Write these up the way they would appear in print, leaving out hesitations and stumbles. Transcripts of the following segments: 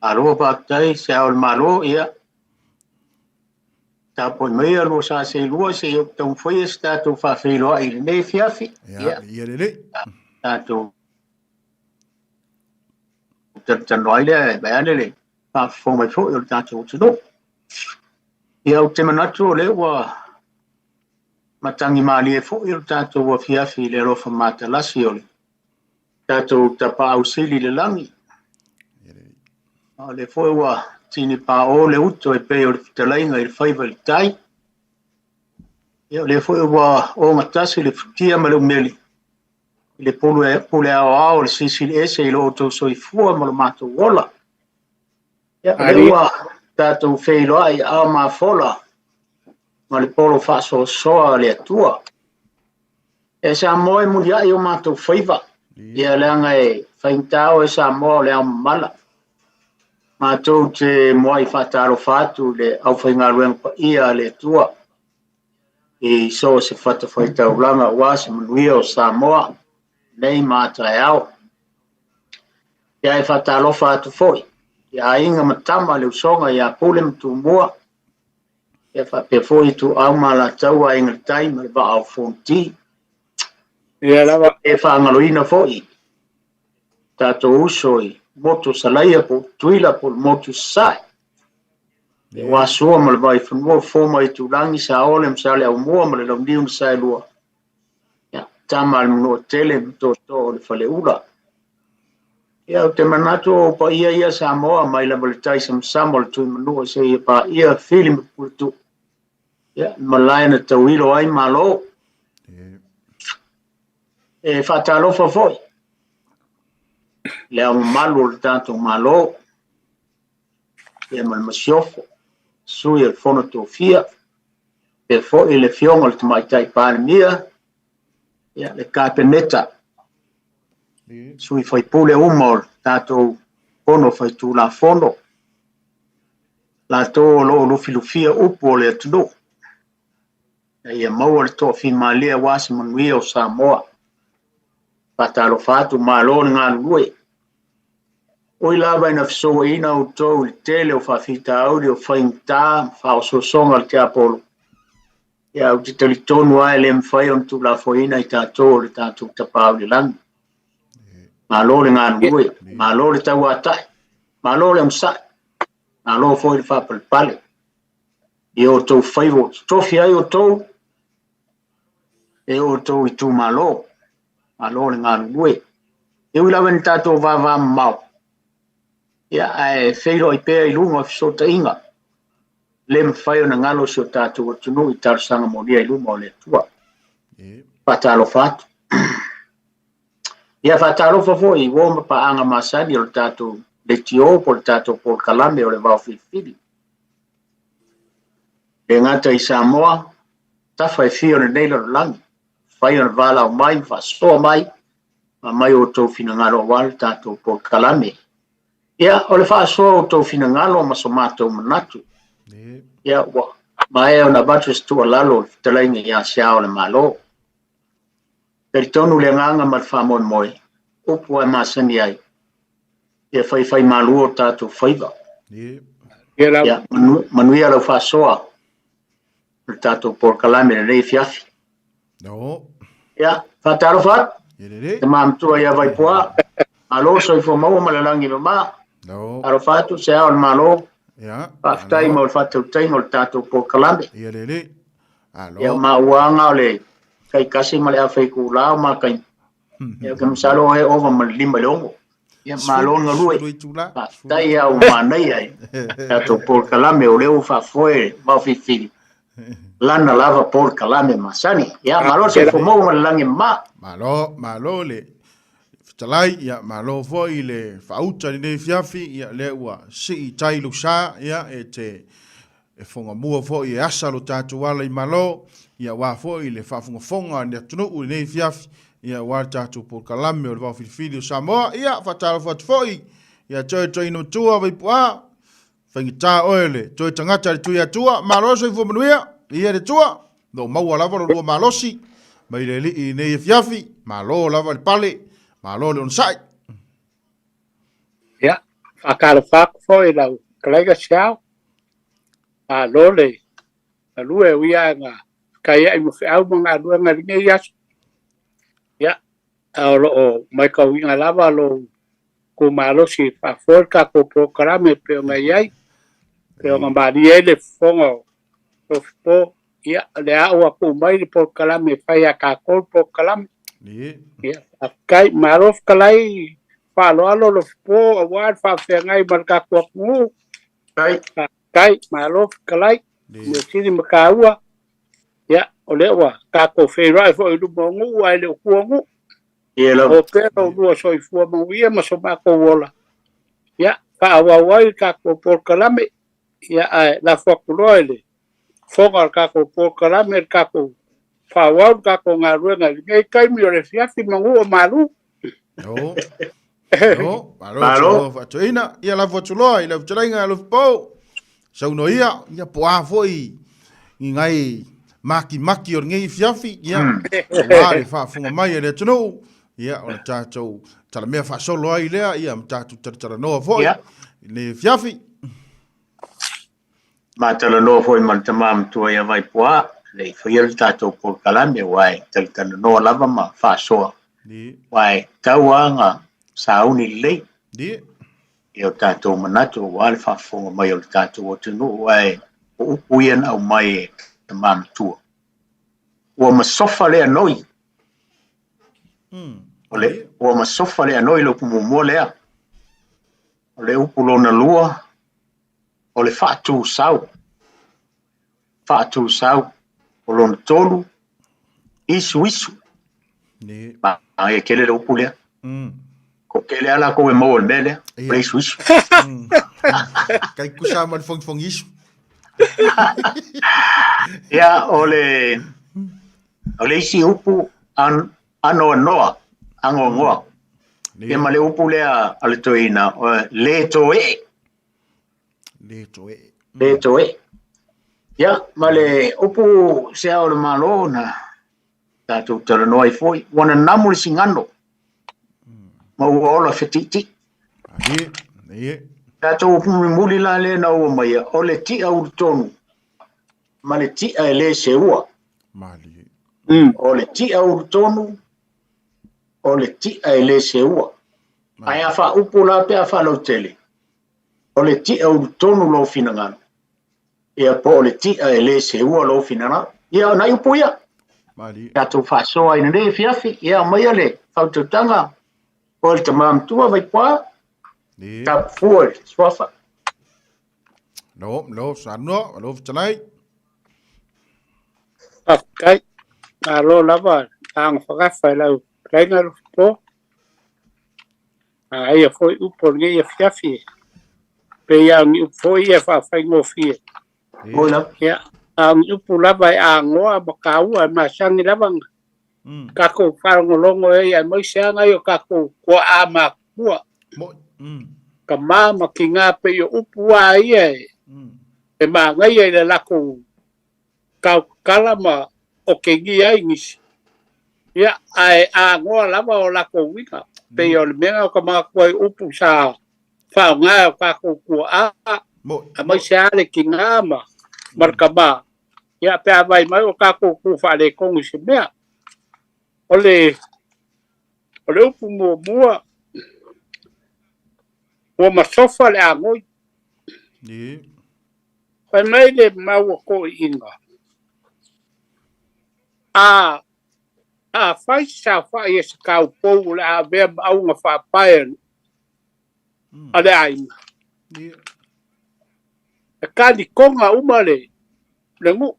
Alo patai Seao'omālō ia. Tapo mea lo sa se lua se yo tau foi stato Vaofilifili i nei fiafi. Ia lele. Tato tanoi le bane le. Pa fo mai fo yo tato tudo. Ia o te manatu le wa matangi mali e fo yo tato wa fiafi le rofa mata lasi ole. Tato tapa ausili le langi. Le fo wa tini pa o le uto e pe o le fitalainga i le faiva le tai. Ia le fo wa o matasi le futia ma le umeli. Le pule ao le sisi le ese i lo to soifua ma lo mato wola. Ia le wa tato Peilua i ao ma fola. Ma le polo Faasamoa le atua. E Samoa e mulia i o mato faiva. Ia le anga e faintao e Samoa le ao mala. Mātou te moai whataro whātu le au whaingaruenga pa ia le tua. I so se whatawhaitau langa wāse manuia o Samoa. Nei mātai au. Ia e whataro whātu foi. Ia inga matama le usonga ia pule mtu mua. Ia whape foi tu au mala tau a inga taima le wa au fonti. Ia lava e whaangaloina foi. Tato usoi. Moto salaia po tuila po moto sai. E wasua ma le vai whanua fōma i tūrangi sa ole msale au mua ma le launiu na sai lua. Ia, tama le mnoa tele mto to le whale ula. Ia, o te manatu o pa ia Samoa mai la malitai samsamo le tui manua se ia pa ia fili me pultu. Ia, malai na tauilo ai malo. E whatalofa foi. Le au malu le tanto malo e mal masiofo sui el fono tofia e fo le fionga le mai tai palmia e le capeneta sui foi pule umol tanto fono foi tu la fono la to lo Lofilofia upo le tudo e mau le to fi malia wasi manuia o Samoa patalo fatu malo nga lui. Oi lava ina fisoa ina o tau le tele o whawhita auri o whaingta whao sosonga le te apolo. Ia o te talitonu ai le mwhai on tu la foina i tātou le tātou tapau le langi. Malo le ngānu ue, malo le tau atai, malo le msai, malo foi le whapalpale. I o tau whaivo, tofi ai o tau, e o tau i tu malo, malo le ngānu ue. E ui lava ni tātou vava mau. Ia e whairo i pēr i lunga fisota inga. Le mwhaio na ngalo si o tātou atunu i tarasanga moria i lunga o le tua. Whatalo whatu. Ia whatalo whafo i woma pa anga masani o le tātou le tio po le tātou por kalame o le Vaofilifili. Le ngata i Samoa, tafa e fio le neila o langi. Whaio na vala o mai, whasoa mai, ma mai o tau fina ngaro wale tātou por kalame. Ia, o le whaasoa o tau fina ngalo ma so mātou manatu. Ia, ma e o na batu stua lalo le fitalainga ia Seao'omālō. Peri tonu le nganga ma le whamon moe. Upu ai masani ai. Ia whai malua o tātou whaiva. Ia, manuia lau whaasoa. Le tātou por kalame le rei fiafi. Ia, whataro what. Te mamtua ia vai pua. Alo so i fo mau ma le langi mama. Aro fatu Seao'omālō. Paftai mo le fatu taingo le tātou po kalame. Ia mauanga o le kai kasi ma le awhai kūlao ma kai. Ia kam salo e ova ma le lima le ongo. Ia malo ngalue. Paftai au manai ai. Tātou po kalame o leo whafoe Vaofilifili. Lana lava po kalame masani. Ia malo se fo mau ma le langi mama. Malo le talai ia malo foi le fauta ni fiafi ia le ua si tai lusa ia e te e fonga mua foi e asa lo tatu wala i malo ia wa foi le fafunga fonga ni tunu ni fiafi ia wa tatu por kalame o Vaofilifili o Samoa ia fatalo foi ia toi no tua vai pua fangita ole toi tangata le tuia tua malo so fo manuia ia le tua no mau lava lo malosi mai le li ni fiafi malo lava le pale malo le on sai. Ya, Akala whaku fo e lau kalaiga siao. A lole. A lue wia ngā. Kai ai mo whiau mga lua ngā ringa i asu. Ia. A o mai ka winga lava lo ko malosi whaafor ka ko prokarame peo ngā iai. Peo ngā maari e le fonga Lofipo. Ia. Le au a ko mai le prokarame whai a ka kol prokarame. Ia. A kai marof kalai whaaloalo Lofipo a wad whaafengai marka kua kungu. Kai marof kalai. Me sini makaua. Ya, ole wa ka ko whairai fo i lumo ngu ai le kuangu. O pero lua soi fua mawia ma so mako wola. Ya, ka awawai ka ko porkalame. Ya, la whakuroa ele. Whonga ka ko porkalame ka ko whawau ka ko ngā ruenga. Ngai kai mi ore fiafi mangu o maru. No. No, maru. Whatuina, ia la whatuloa, ia la whaturenga Lofipo. Sau no ia poa foi i ngai maki o ngai fiafi ia wale whaafunga mai e le tunu ia o le tātou tala mea whaasolo ai lea ia tātou tala noa foi le fiafi ma tala noa foi man tamam tua ia vai poa le whaiel tātou por kalame wai tala noa lava ma whaasoa wai tauanga sauni lei e o tātou manato wale whaafunga mai o le tātou o tunu wai o upuian au mai e tamam tua. Ua masofa lea noi. Ua masofa lea noi lo kumumua lea. O le upulona lua. O le whaatu sau. Whaatu sau. O lona tolu. Isu. Ma e kele le upu lea. Ko kele ala ko e mau le mele. Le isu. Kai kusa man fong isu. Ia o le isi upu anoa angongoa. Ia ma le upu lea ale toina le toe. Ia ma le upu Seao'omālō na tātou taranoa i foi. Wana namu le singano. Ma ua ola whetiti. Tātou upu muli la le na ua maia. O le tia urutonu. Ma le tia e le seua. O le tia urutonu. O le tia e le seua. Ai a wha upu la pe a wha lau tele. O le tia urutonu lo finangano. Ia po o le tia e le seua lo finangano. Ia na upu ia. Tātou whasoa ina le fiafi. Ia maia le whaututanga. O le tamam tua vai poa. Tap fuol, swafa. No, sano, lo talai. Okay. Alo lava ang whakawhai lau reina Lofipo. Ia foi upo ngai fiafi. Pe ia ni upo ia whawhai ngofie. Ia, ang upo lava a ngoa makaua masangi lavang. Kako wharongolongo e ai moiseanga i o kako kua a makua. Ka mama ki ngā pe i upu a ia e mā ngai e le lako kau kalama o ke ngi ai ngisi. Ia ai a ngoa lava o lako wina pe i o le mea o ka mā kua i upu sa whao ngā o kako kua a mai se ale ki ngā ma marka mā. Ia pe a vai mai o kako kua whare kongu se mea. O le upu mua o masofa le angoi. Pai mai le maua ko inga. A fai sa fai e se kau pou le a vea au nga whapae a le ainga. E kani konga uma le ngu.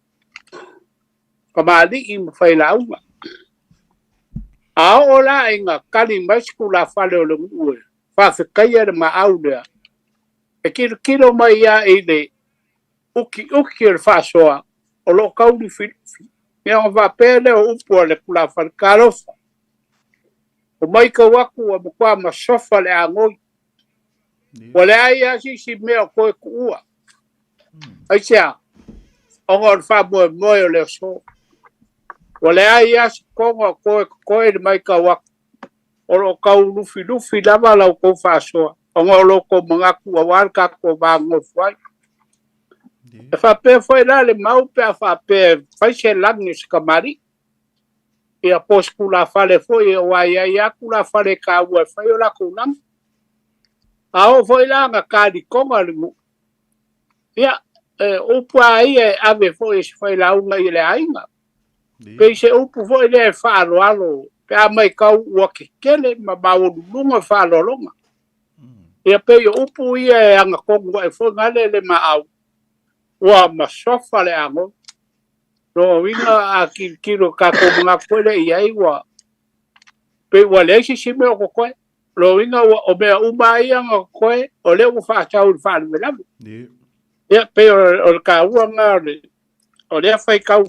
Ka maali i mwhai la uma. A o la inga kani maisiku la whale o le ngu e. Whawhikaia le maau lea. E kiro mai ia e le uki le whasoa o lo kauri Filifi. Mea o whapele o upua le kula whankarofa. O mai ka waku a mukua ma sofa le angoi. O le ai asi si mea o koe kuua. Ai sea, o ngon whamoe moe o le so. O le ai asi konga koe le mai ka waku. O lo kau lufi lava lau kou whasoa. ngolo ko mga kuawal ka ko bango fai e fa pe foi la le mau pe fa pe fai se lang se kamari e a pos kula fale foi o ya kula fale ka wa fai la kulam a o foi la nga ka di konga lu ya o pa ai ave foi se fai la unga ile ainga pe se o pu foi le fa alo pe a mai ka wa ke kele ma ba o lunga fa lo longa ia pe yo upu ia anga kongo e fo ngale le ma au wa ma sofa le ango no winga a kilo ka ko nga pole ia iwa pe wa le si me ko ko lo winga o be u ba ia nga ko o le u fa cha u fa le la ia pe o ka u nga le o le fa ka u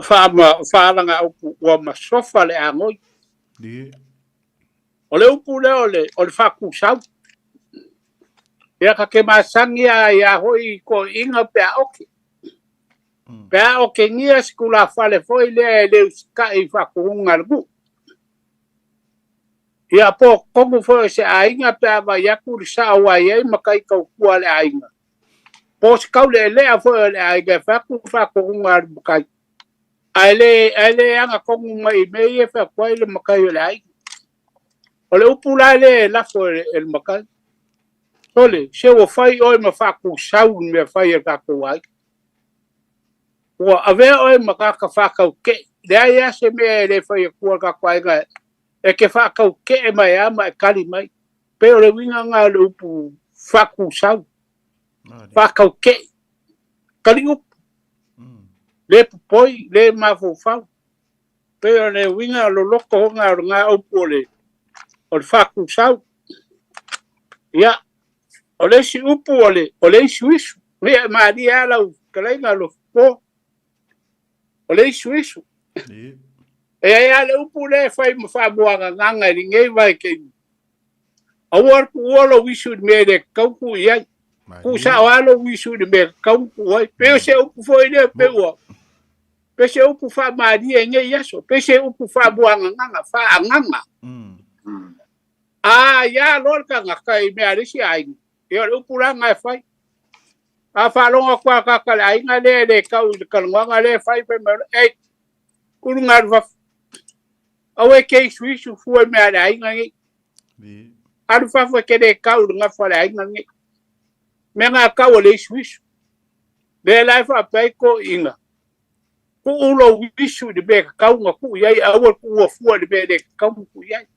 fa nga wa ma sofa le ango o le upu le o le fa ku sau ia ka ke masangi ia hoi ko inga pe oke pe oke ngia skula fale foi le ska i fa ku ngargu ia po kongu foi se ainga pe ava ia ku sa wa ia makai ka ku ale ainga po ska le a foi le ainga fa ku ngargu kai ale anga kongu mai me ia fa ko le makai le ainga ole upula le la foi el makai ole se o fai oi ma fa ku sau me fai ka ku ai o ave oi ma ka fa ka ke de ai se me le fai ku ka ku ai ga e ke fa ka ke mai a mai kali mai pe ole winga nga le upu fa ku sau fa ka ke kali up le poi le ma fo fa pe ole winga lo loko nga upu ole fa ku sau ya ole si upu ole suisu me maria la kalainga lo po ole suisu e ai le upu le fai mo fa boanga nganga ringe vai ke awar ku olo wisu me de kau ku ia ku sa walo wisu de me kau ku ai pe se upu foi de pe o pe se upu fa maria nge yaso pe se upu fa boanga nganga fa nganga ya lor ka ngakai me ari si ai yo upu la ngai fai a fa longa kwa ka ka ai nga le ka u ka longa le fai pe me e ku ngar va awe ke suisu fu me ai nga ngi aru fa ke de ka u nga fa ai nga ngi me nga ka o le suisu de la fa pe ko inga ku ulo wisu de be ka u nga ku yai awo ku fu de be de ka ku yai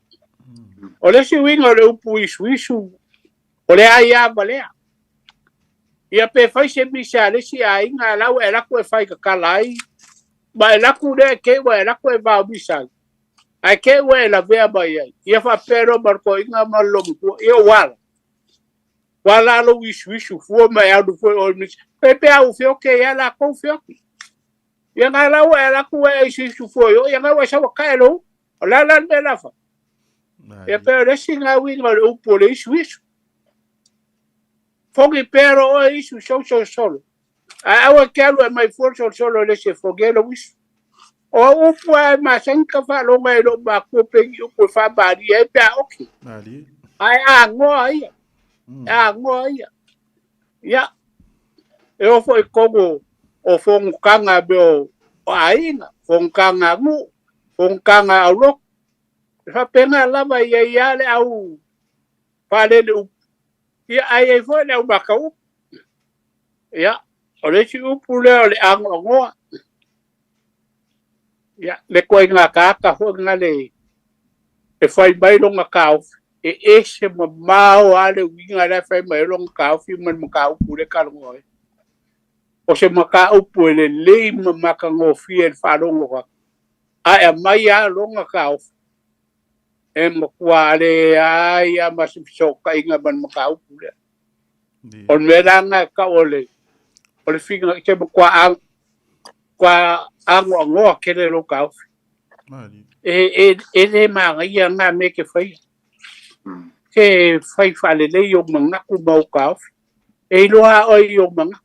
ole si winga le upu suisu ole ai a balea ia pe fai se bisa le si ai nga la era ko fai ka kalai ba la ku de ke wa era ko va bisa ai ke wa la ve ba ia fa pero barco inga malo ko ia wala lo wisu fu ma ya du fu o mi pe au fe ke ya la ko fe ia nga la wa era ko e si fu yo ia nga wa sa ka lo la de la fa ia pe le si nga winga le upu le suisu fogi pero o isu solo awa kelo mai for solo le se fogelo wis o upu ma sanka fa lo mai lo ba ko pe upu fa ba di e pa okay ai ngo ya e o foi como o fong kanga be o ainga fong kanga mu fong kanga lo fa pena la ba ya le au pa le ia ai foi le ba ka u ia ole si upu le ango ia le ko nga ka ho nga le e fai mai longa ka e se mau ale winga le fai mai longa ka fi man ka upu le ka ngo o se maka upu le ma ka ngo fi e fa longa a mai a longa ka e mo kwale ai a ma so ka inga ban maka upu le on meranga ka ole finga ke kwa ango ke le lo ka e le ma ia nga me ke fai fa le yo manga ku mau ka e lo a o yo manga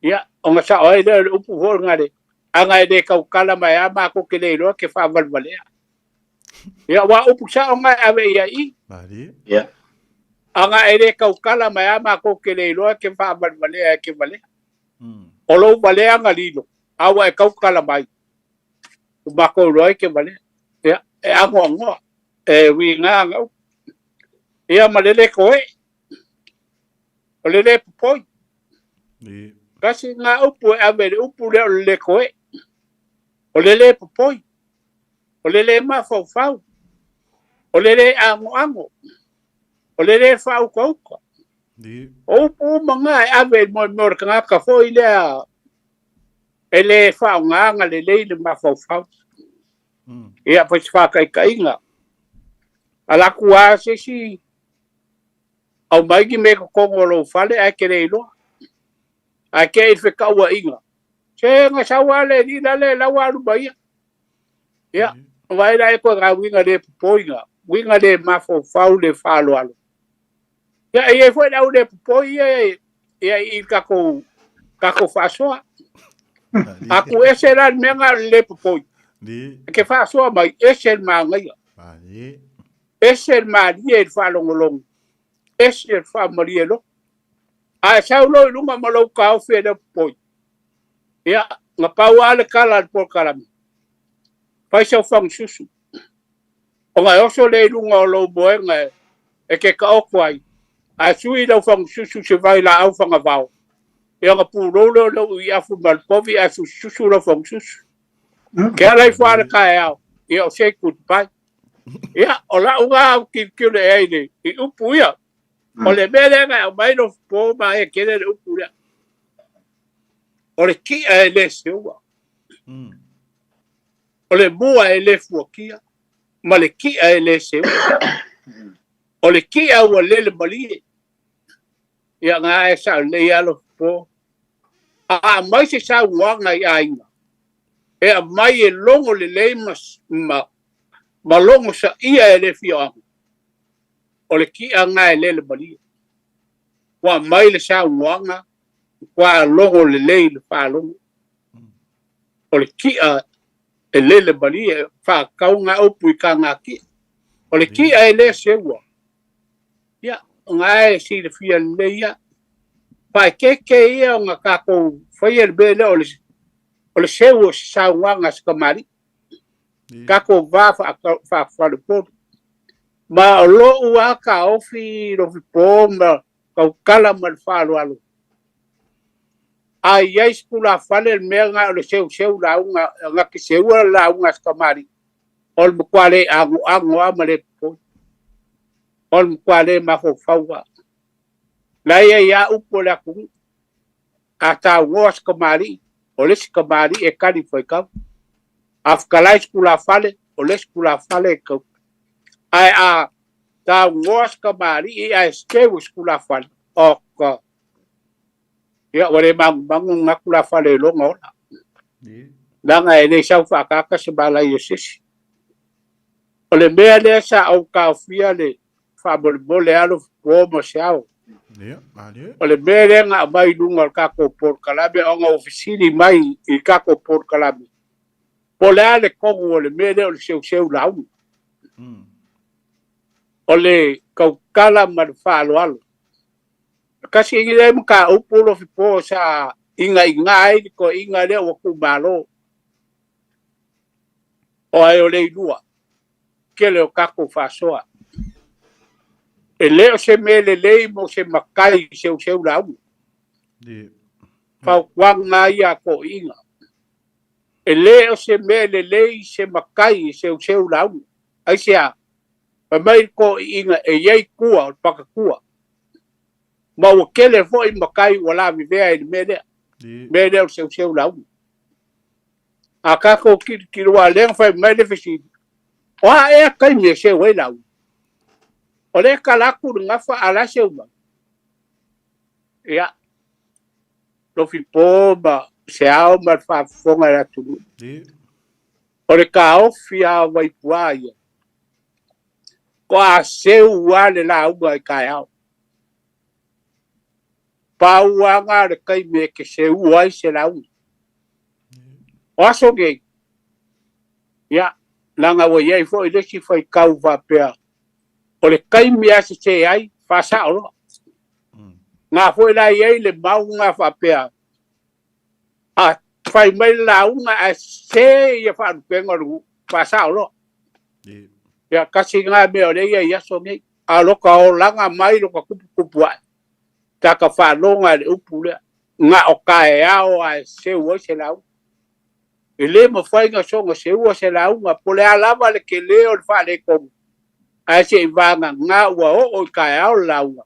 ya o nga sa o le upu ho nga le anga de ka kala mai ama ko ke le lo ke fa valvale ya wa upu sa nga ave ya Mari. Ia. Anga ere kaukala mai ama ko kele loa ke fa vale ke vale. O lo vale anga lino. Awa e kaukala mai. O bako loa ke vale. Ia. E ango. E winga anga. Ia malele koe. O lele pupoi. Kasi nga upu e amere upu lele koe. O lele pupoi. O lele mafau. O lele ango. O lele fau kauka. O upu mga e amere mo kanga ka foi lea. Ele fau nga lele le mafau. Ia pa si whakai kainga. Ala kua se si au maigi me ko kongolo fale a kere ilo. A kere whekaua inga. Se nga sawale ni lale lawaru baia. Ia. Vai rai ko ga winga de poinga. Winga de mafo fau le falo alo. Ia e foi na de poia ia I kako fasoa. Aku ese ran menga le poi. Ke fasoa mai ese mangai. Ese mari e falongolong. Ese famarielo. A saulo lunga malo ka o fe de poi. Ia nga pauale kala por kalami. Pai sa fang susu. O nga oso le lunga lo boenga e ke ka o kwai. A sui lo fang susu se vai la au fanga vau. Ia nga purolo lo I afu mal povi a susu lo fang susu. Ke ala I fara ka au. Ia o se goodbye. Ia o la unga ki le aile. I upu ia. O le mele nga o mai no po ma e kere le upu ia. O le ki e le seua. O le mua e le fuakia. Ma le ki e le seua. O le ki a ua lele malie. Ia ngā e sa le ia Lofipo. A mai se sa uanga I ainga. E a mai e longo le leimas ma longo sa ia e le fioanga. O le ki a ngā e lele malie. Wa mai le sa uanga. Wa longo le lei le whalongo. O le ki a e lele malie. Wha kaunga upu I ka ngā ki. O le ki a e le seua. Ia, ngā e si le fia le ia. Pai keke ia o ngā kako whaia le bele o le seua sa uanga sa kamari. Kako wā whaluporu. Ma o lo ua ka ofi Lofipo ma kaukala ma le whalualo. A iai skula whale le mea ngā o le seu launga, ngā ki seua launga sa kamari. O le mkwale ango ama le poi. O le mkwale mafo whaua. La ia upo le akungu. A ta uoa sa kamari. O le sa kamari e kari whaikau. A whakalai skula whale. O le skula whale e kau. Ai a ta uoa sa kamari I a eskewu skula whale. O ka. Ia wale mangu ngā kula whale longa ola. Nanga e le sau whakaka se bala I sisi. O le mea lea sa au kauwhia le whabole alo pōma seao. O le mea lea ngā mai lunga o kako por kalame o ngā ofisini mai I kako por kalame. Po lea le kongu o le mea lea o le seu lau. O le kaukala ma le whalo. Kasi ingi le mga upu Lofipo sa inga ai ko inga lea waku malo. O ai o le ilua. Kele o kako whasoa. E leo se mele lei mo se makai seu lau. Pau wanga ia ko inga. E leo se mele lei se makai seu lau. Ai sea. Pa mai ko inga e iei kua o paka kua. Ma o kele fo I makai wala mi vea I mele. Mele o seu lau. A kako kirua leng fai mai le fesi. O a e kai me se wei lau. O le kalaku nga fa ala se uma. Ia. Lofipo ba Siāmoā fa fonga la tulu. O le ka ofia vai puaia. Ko a seu wale la unga I kai au. Pa uanga le kai me ke seu ai se la unga. O aso gei. Ia. Langa wa iei fo I lesi fai kau va pea. o le kaimia se ai Faasamoa ngā foi la iei le mau ngā whapea a whai mai launga a se ia whaanupenga rungu Faasamoa ia kasi ngā mea le ia iaso nei a loka o langa mai loka kupu ai taka whanonga le upu lea ngā o kae ao a se ua se lau e le mawhainga songa se ua se launga po le alama le ke leo le wha le kongu a se i vanga ngā ua o kae ao launga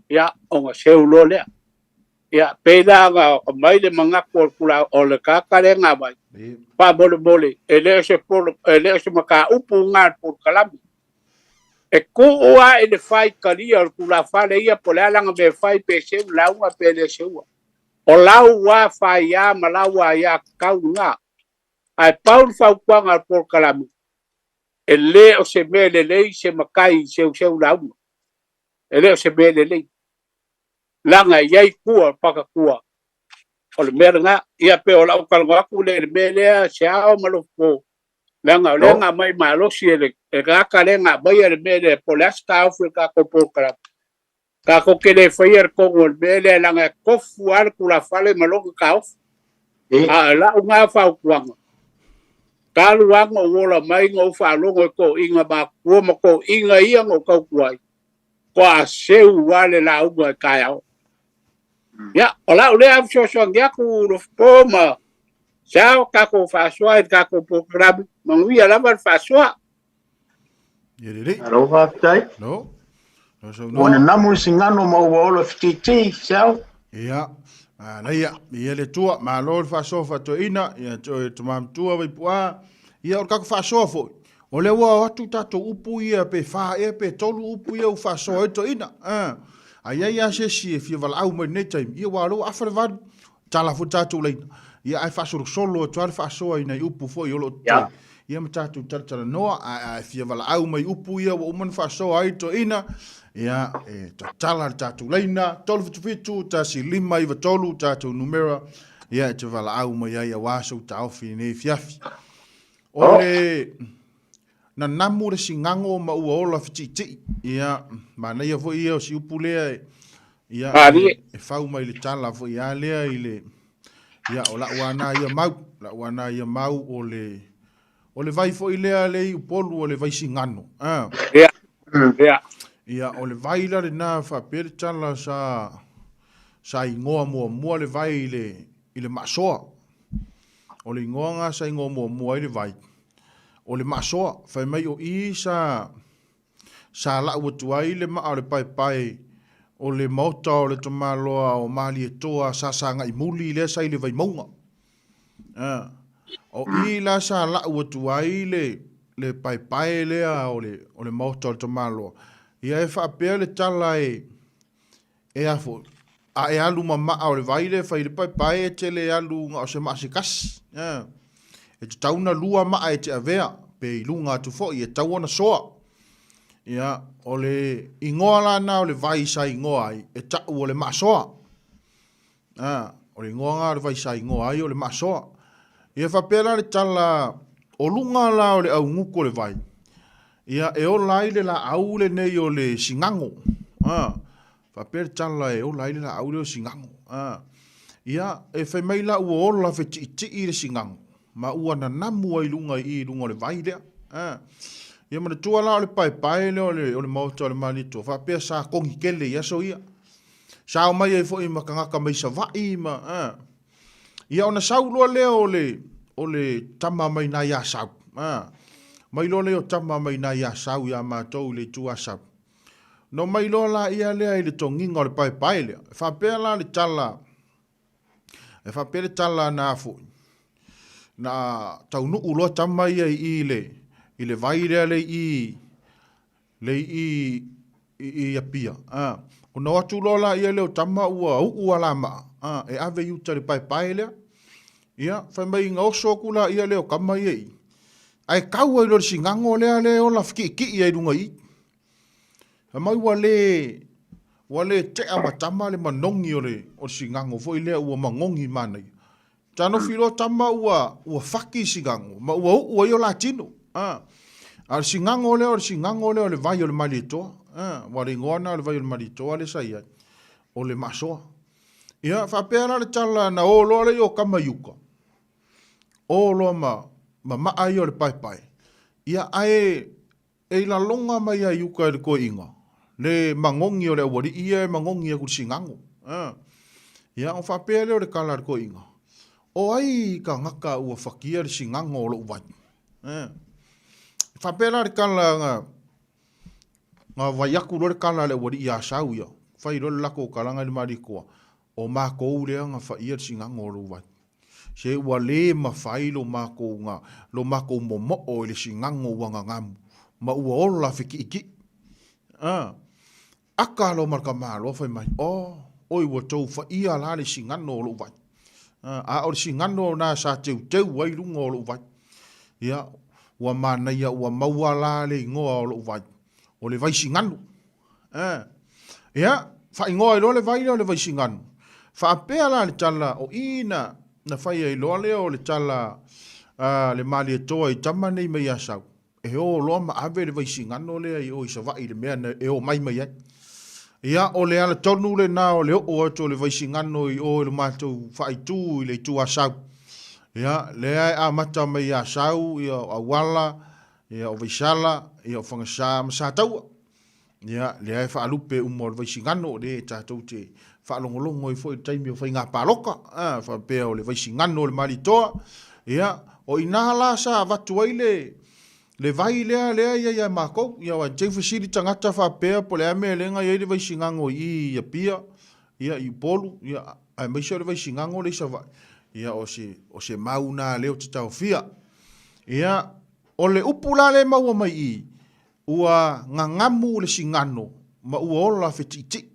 ia o ngā se ulo lea ia peila ngā mai le mangako kula o le kakare ngā mai pa mole e leo se maka upu ngā por kalami e ko oa e le whai karia o kula whale ia po le alanga me whai pe se launga pe le se ua o lau wa whai ia ma lau wa ia kau ngā ai paul whau kuanga por kalami e le o se me le lei se makai se launga e le o se me le lei langa iai kua paka kua o le mea ngā ia pe o lau kalungaku le me lea Seao'omālō lenga mai malosi e kaka lenga mai le me le polaska au ka ko por ka ko ke le fire ko le me le langa kofu ar kula fale maloko ka of a la nga fa kuanga ka luanga o la mai ngo fa longo ko inga ba ko mo ko inga ia ngo ko kuai ko a se wale la uga ka ya ya ola ole am so ngia ku Lofipo ma sao ka ko fa soa ka ko program mangi ala ba fa soa Yere. Aloha tai. No. No so Ona no. namu singano ma o fititi sao. Ia. Na ia le tua ma lo fa so fa to ina ia to mam tua vai pua. Ia o ka fa so fo. O le wa atu tato upu ia pe fa e pe tolu upu ia fa so to ina. Ai ia se si fi val au mai nei time. Ia wa lo afa va tala fu tato le. Ia ai fa so solo to fa so ina upu fo yo lo. Ia matatu tala noa a fia vala au mai upu ia wa uman fa so ai to ina ia tala tatu leina tolu fitu ta si lima i tolu tatu numera ia te vala au mai ia waso ta ofi ne fiafi ole na namu le singango ma ua ola fiti ia mana ia vo ia si upu lea ia e fau mai le tala vo ia lea ile ia o la wana ia mau o le vai foi lea lei upolu o le vai singano. Ia o le vai la le na fa pere tala sa ingoa mua le vai ile masoa. O le ingoa nga sa ingoa mua ile vai. O le masoa fai mai o i sa la ua tuai le maa o le pai o le mauta o le tomaloa o mali e toa sa ngai muli le sa ile vai maunga. O i la sa la ua tuai le pai lea o le mauta o le tomaloa. Ia e whaapea le tala e afo. A e alu mamaa o le vaile fai le pai e tele alu nga o se maa se kasi. E te tauna lua maa e te avea pe i lunga atu fo i e tauana soa. Ia o le ingoa la na o le vai sa ingoa ai e tau o le maa soa. O le ingoa nga o le vai sa ingoa ai o le maa soa. Ia whapela le tala o lunga la o le au nguko le vai. Ia e o laile la au le nei o le singango. Whapela le tala e o laile la au le o singango. Ia e whai mai la ua ola whi ti le singango. Ma ua na namu ai lunga i lunga le vai lea. Ia mana tua la o le pai le o le mauta o le manito. Whapela sa kongi kele ia so ia. Sao mai e fo i makangaka mai sa vai ma. Ia ona sau loa lea o le tama mai na ia sau. Mai loa lea o tama mai na ia sau ia mātou le tua sau. No mai loa la ia lea i le tonginga o le pai lea. E whapea la le tala. E whapea le tala na fo. Na tau nuku loa tama ia i le vai lea le i apia. O na watu loa la ia lea o tama ua la maa. E ave yuta le pai lea. Ia, whai mai ngā oso kula ia leo kama iei. Ai kau ai lor singango lea o la ki ia runga i. Mai wale te amatama le manongi o le singango. Fo i lea ua mangongi manai. Tano filo tama ua whaki singango. Ma ua i o latino. Al singango le vai o le malito. Wari ngona le vai o le malito le saia. O le maso. Ia fa pera le tala na o lo le o kamayuka. O lo ma ai o le pai. Ia ai e la longa mai ai yuka le ko inga. Le mangongi o le wari ia mangongi ku singango. Ia o fa pera le kala le ko inga. O ai ka ngaka ua fakia le singango o lo vai. Fa pera le kala nga vaiaku le kala le wari ia sau ia. Fai lo lako kalanga le marikoa. O mako le nga fa ia le singango o lo vai. Se ua le mawhai lo mako momo o le singango wanga ngamu. Ma ua ola whiki iki. Aka lo marka malo fai mai. Oi ua tau wha ia la le singano o lo vai. A o le singano na sa teu wai lunga o lo vai. Ia, ua mana ia ua maua la le ingoa o lo vai. O le vai singano. Ia, wha ingoa ilo le vai singano. Wha apea la le tala o ina na fai ai loa leo le tala le mali e toa i tama nei mai asau. E o loa ma ave le vaisingano lea i o i savai le mea e o mai mai ai. Ia o le ala tonu le na o le o ato le vaisingano i o le mātou fai tū i le tū asau. Ia le ai a mata mai asau i o awala, i o vaisala, i o whangasa masataua. Ia le ai wha alupe umo le vaisingano le tātou te whaalongolongo i fwoi taimi o whai ngā pāloka. Wha pēa o le vaisingano le maritoa. Ia, o inahala sa watu ai le vai lea ia mākou. Ia wa jai fasiri tangata wha pēa po le ame lenga ia le vaisingango i ia pia. Ia i polu. Ia ai maisha le vaisingango le isa vai. Ia o se mauna leo te tau fia. Ia o le upula le maua mai i. Ua ngangamu le singano. Ma ua ola fetiti.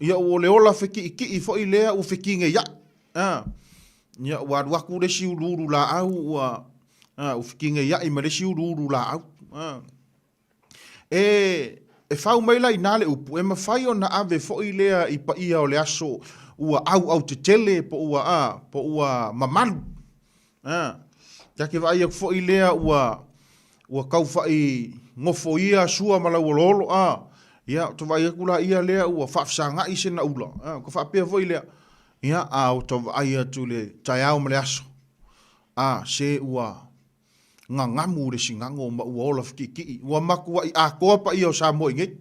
Ia o le ola feki iki i fo i lea u feki nge ya. Ia ua waku le si ururu la au ua u feki nge ya i ma le si ururu la au. E fau mai la i nale upu. E ma fai o na ave fo i lea i pa ia o le aso ua au te tele po ua mamalu. Ia ke vai fo i lea ua kau fai ngofo ia sua malau o lolo. Ia, to vai kula ia lea ua whafsanga i sena ula. Ko whapea voi lea. Ia, o to vai atu le taiao male aso. Se ua ngangamu le singango ma ua ola whiki. Ua makua i a koa pa i o Samoa inge.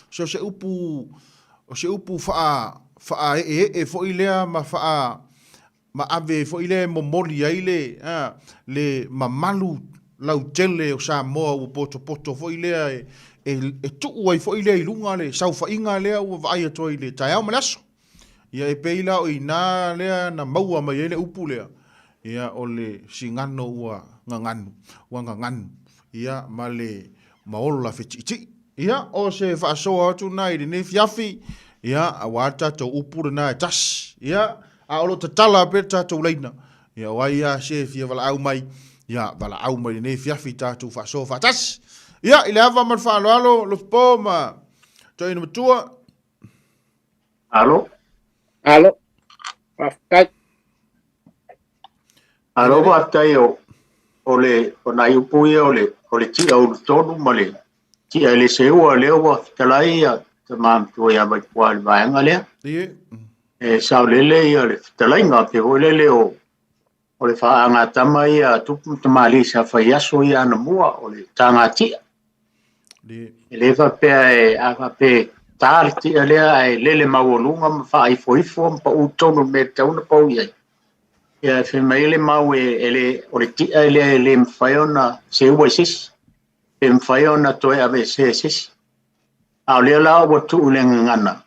So se upu wha e fo i lea ma ave fo i lea mo moli ai le mamalu lau tele o Samoa ua poto fo i lea e tuu ai fo i lea i lunga le sau fa inga lea ua vai ato i le taiao malaso. Ia e peila o i nā lea na maua mai ele upu lea. Ia o le singano ua nganganu. Ia ma le maolo la fetiti. Ia o se whaasoa atu nai le ne fiafi. Ia a wata tau upu le nā e tas. Ia a olo tatala pe tātou leina. Ia wai a se fia wala au mai. Ia wala au mai le ne fiafi tātou whaasoa whatas. Ia, ile hava man whaaloalo, Lofipo ma toi na matua. Alo? Whafkai. Alo whafkai o nai upui o le tia o tonu ma le tia le seua leo wa fitalai a te mamtua ia mai pua le vaenga lea. E sao lele ia le fitalai ngā pe hoi lele o le whaanga tama ia tupu tamali sa whaiaso ia ana mua o le tanga tia. E le whape tāri tia lea e lele mauolunga ma wha ifo ma pa utonu me tauna pau iai. Ia e mai le mau o le tia e le mwhaiona se ua sis. E mwhaiona toe ave se sis. Au lea lao watu ulenga ngana.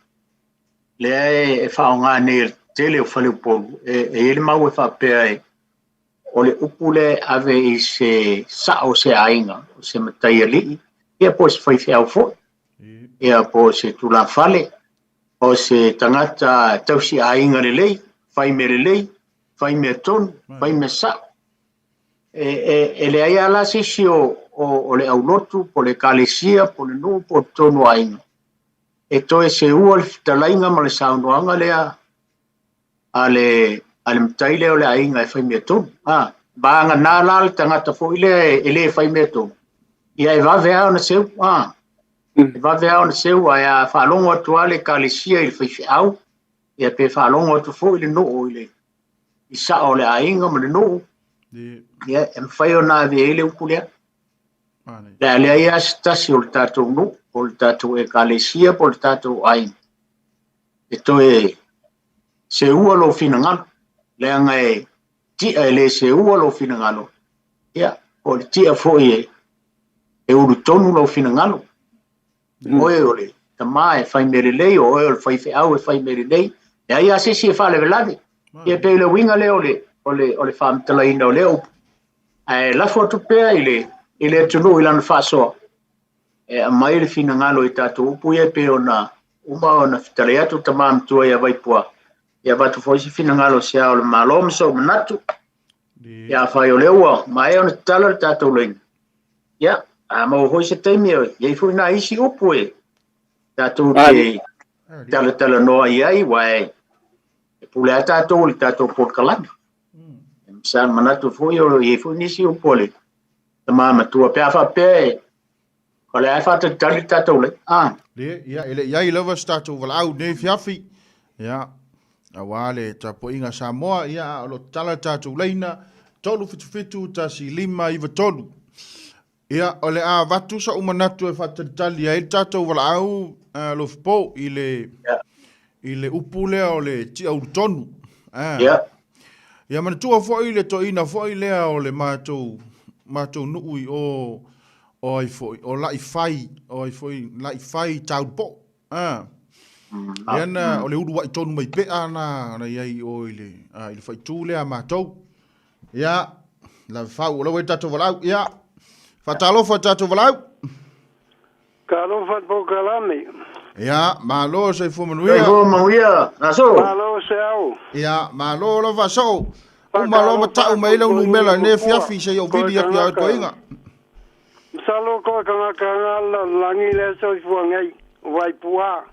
Lea e whao ngā ne tele o whale upolu. E le mau e whapea o le upule ave i se sao se ainga. O se matai alii. Ia po se whaiwhi au fo. Ia po se tula whale. O se tangata tausi ainga le lei. Whai me le lei. Whai me tonu. Whai me sao. E le aia ala sisi o le aulotu. Po le kalesia. Po le nuu. Po tonu ainga. E toe se ua le fitalainga ma le saunoanga lea. A le mtaile o le ainga e whai me tonu. Banga nā lal tangata fo ile fai meto. Ia e vavea ona seu, e vavea ona seu, a whalongo atu ale kālesia i fai au, ia pe whalongo atu fo ile noo ile. I sa o le ainga ma le noo. Ia e mwhai o nā vea ile upulea. Le alea ia stasi o le tātou noo, o le tātou e kālesia, po le tātou ainga. E toe se ua lo fina ngalo. Le anga e tia le se ua lo fina ngalo. Ia, o le tia fo e uru tonu lo fina ngalo. Oe o le tama e fai mere lei, o oe o le fai fe au e fai mere lei. Ia ia sisi e fale velave. Ia pe le winga le o le whaamtala ina o le upu. E lafo atu pea i le tunu ilana whasoa. E a mai le fina ngalo i tātou upu ia pe o na uma o na fitale atu tama amtua ia vaipua. Ia batu foisi fina ngalo sia o le malo mso manatu. Ia fai o le ua, mai o na tala le tātou lein. Ia, a mau hoi se teimi o, ia i fui na isi upu e. Tātou te tala noa iai, wae. E pule a tātou le tātou porkalana. Sa manatu fui o, ia i fui nisi upu le. Tama matua pia fa pia e. Kole ai fa te tali tātou le. Ia, ia i lava tātou walau ne fiafi. Ia. A wale ta po inga Samoa ia o lo tala tātou leina tolu fitu ta si lima iwa tolu. Ia o le a watu sa umanatu e whatatali a il tātou wala au Lofipo i le upulea o le tia urutonu. Ia manatua fo i le to ina fo i lea o le mātou nui o ai fo o lai fai tau po. Iana o le uru wai tonu mai pea na iai o i le fai tūle a mātou. Ia, la whau o lau e tātou walau. Ia, whatalofa tātou walau. Ka alofa po kalame. Ia, mālo se fumanuia. Ei ho manuia, naso. Malo se au. Ia, mālo la vaso. Umalo matau mai lau numela ne fiafi se o vidi aki au toinga. Salo ko kanga langi le so fuangai vai pua.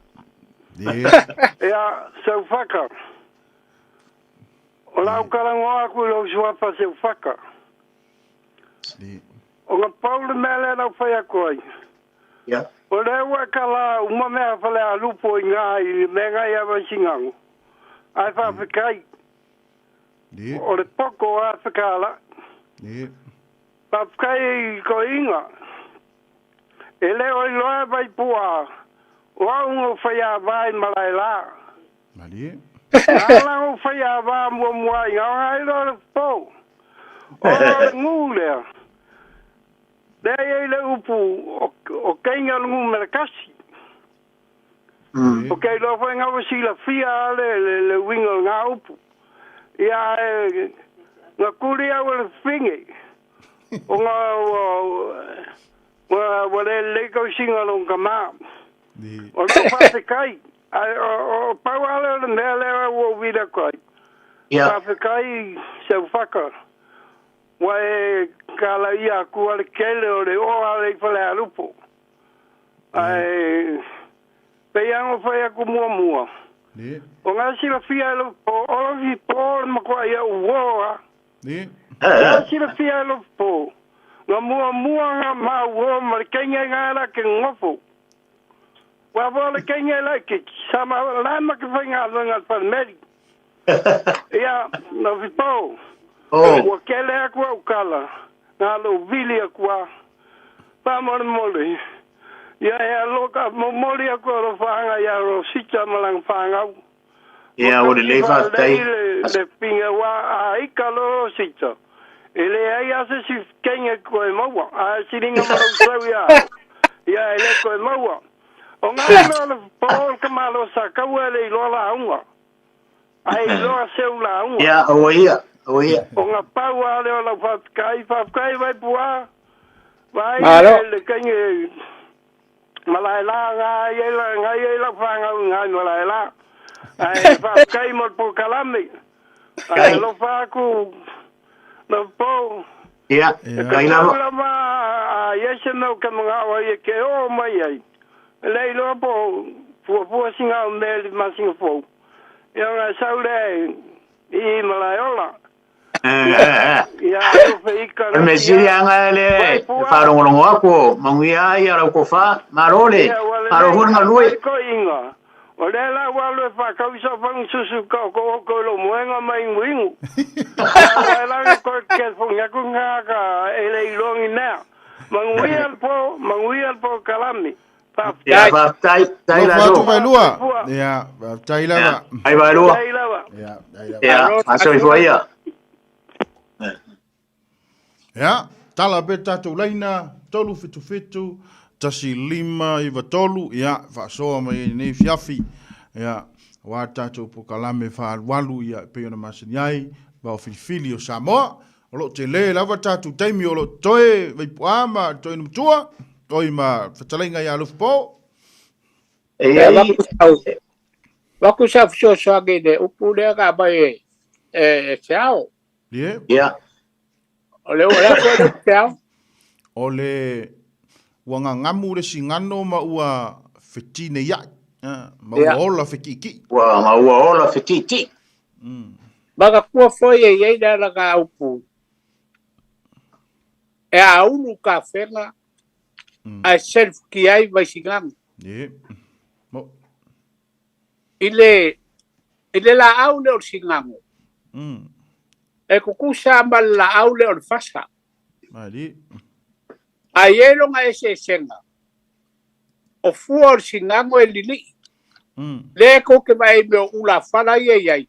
Ia, seu whaka. O lau karangoa aku lau suapa seu whaka. O ngā paule mele nau whai a koi. O rewa ka la uma mea whale a lupo i ngā i menga i awa singangu. Ai whawhikai. O le poko a whakala. Whawhikai ko inga. E leo i loa vai pua. O au whai a vai malai la. Ala o whai a vai mua mua i ngā hai lo po. O ngu lea. Lea i le upu o keinga lungu me le kasi. O kei lo whai ngā wasi la fia le winga ngā upu. Ia ngā kuri au le whingi. O ngā wale leiko singa long kama. O le whawhikai. O pau ale le mea lea o wira koi. Whawhikai seu whaka. Wae kala ia kua le kele o le oa le whale a lupo. Pei ango whai aku mua mua. O ngā sila fia lo po olofi po makua ia uoa. Ngā sila fia lo po. Ngā mua mua ngā maa uoa ma le kenga ngā la ke ngofu. Wa le kenga la ke sama lama ke whai ngā lunga whanmeri. Ia, na vipo. Ua kele aku au kala. Ngā lo vili akua. Pamore mole. Ia e aloka moli aku alo whanga ia ro sita malang whangau. Ia o le lewa tai. Le pinga wa a ika lo sita. E le ai ase si kenga koe maua. A siringa marau sau ia. Ia e le koe maua. O ngā lo pōl kamalo sa kaua le iloa la aunga. Ai iloa seu la aunga. Ia o ia. O ia. O ngā pau a leo la whafkai vai pua. Vai le kenga malai la ngā iela whangau ngā malai la. Ai whafkai mo po kalame. Ai lo whaku na po. Ia. Kai la ma yese no ka mga wa ye ke o mai ai. Lei lo po fu singa o meli masinga po. Ia ngā saule I malai ola. Ia Lofiika. Me sirianga le wharongorongo ako, manguia ia rau ko wha, marole, marohunga lui. Ko inga. O le la walu e whakawisa whang susu ko lo muenga mai nguingu. Ia la ko ke funga kunga ka ele ilongi nea. Manguia po kalami. Ya, tai la do. Peilua. Ya, tai la. Ai Peilua. Ya, aso i foia. Ya, tala be tatu laina, tolu fitu, tasi lima iwa tolu, ya, Faasamoa mai nei fiafi, ya, wa tatu po kalame walu, ya, peona masiniai, Vaofilifili o Samoa, o lo te le lava tatu taimi o lo toe, veipuama, toe numtua, toi ma whatalainga ia Lofipo. Waku sa fsio soage de upu lea ka bai Seao'omālō. Yeah. Ole ko Seao'omālō. Ole wanga ngamu le singano ma ua fetine ya. Ma ua ola fekiki. Ma ua ola fekiki. Maka kua foi e da la ka upu. E a unu ka fenga a self ki ai vai singano. Ile la aule o singano. E kukusa ma la aule o fasa. Mari. A yelo nga ese senga. O fua o singano e lili. Le ko ke mai me ula fala ye.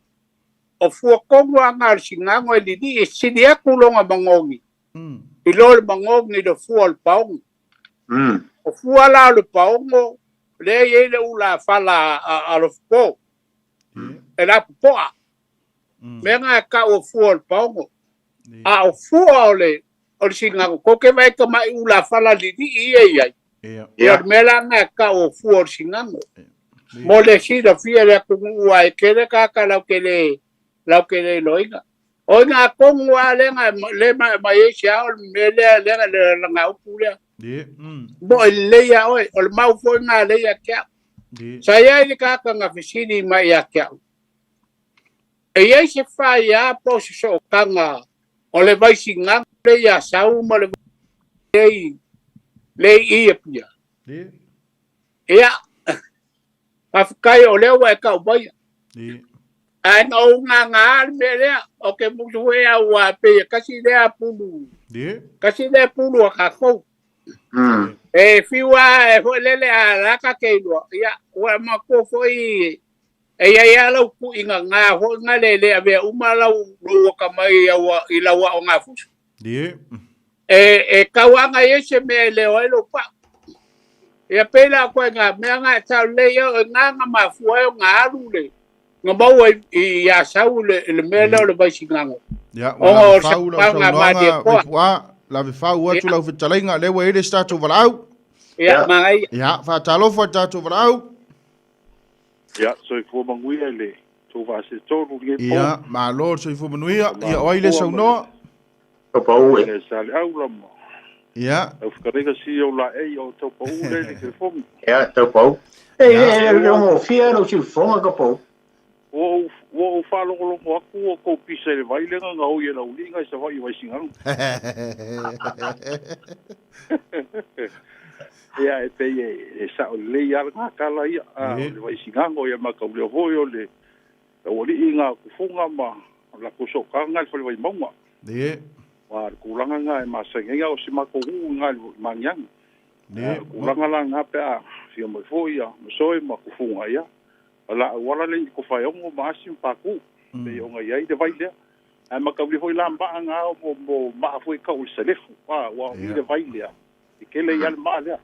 O fua kongo anga o singano e lili e sini e kulonga mangongi. Ilo le mangongi do fua o paongo. O fua la o paongo le ye le ula fala a Lofipo. E la poa. Menga ka o fua o paongo. A o fua o le singano ko ke mai ka mai ula fala lili ye. Ia mela nga ka o fua o singano. Mo le si da fia le kungua e kere ka lau ke le loinga. O nga kongua le nga le mai e sia o me le nga upu le. Mo le ya o le mau fo nga le ya kia. Sa ia ni ka nga fisini mai ya kia. E ia se fa ya po so kanga o le vai singa le ya sau mo le ia pia. Ia Afkai o leo e ka ubai. Ai no nga me le o ke mu we a wa pe kasi le pulu. Kasi le pulu ka ko. E fiwa e ho le a ka ke lo. Ya wa ma ko foi e ya lo ku inga nga ho nga le ave umala lo ka mai ya wa ila wa nga fu. E ka wa nga ye se me le o lo pa. Ia pela ko nga me nga tau le yo nga mafua nga alule nga mau i ya sau le mele le vai singango ya o fau la la fau atu la fitalinga le we ile statu valau ya mai ya fa talo fa tatu valau ya so i fu manguia le tu va se tolu le po ya ma lord so i fu manuia ya o ile sau no to pau e sale au la ya eu ficarei si eu lá ei o teu pau le que fome ya to pau e mo fia no si fonga ka pau o falo lo aku ko pisa le vai le nga o ye la ulinga se vai singang ya e pe e sa le ya ka kala ya le vai singang o ya ma ka le voyo le o li inga ku funga ma la ku so ka ngal fo vai monga wa kulanga nga ma senga o si ma ko nga manyang kulanga la nga pa si mo foia mo soi ma ku funga ya ala wala le ko fa yo mo ma si pa ku be yo nga ye de vai le ai ma ka vi foi la ba nga mo ma foi ka o se le wa de vai le e ke le ya ma le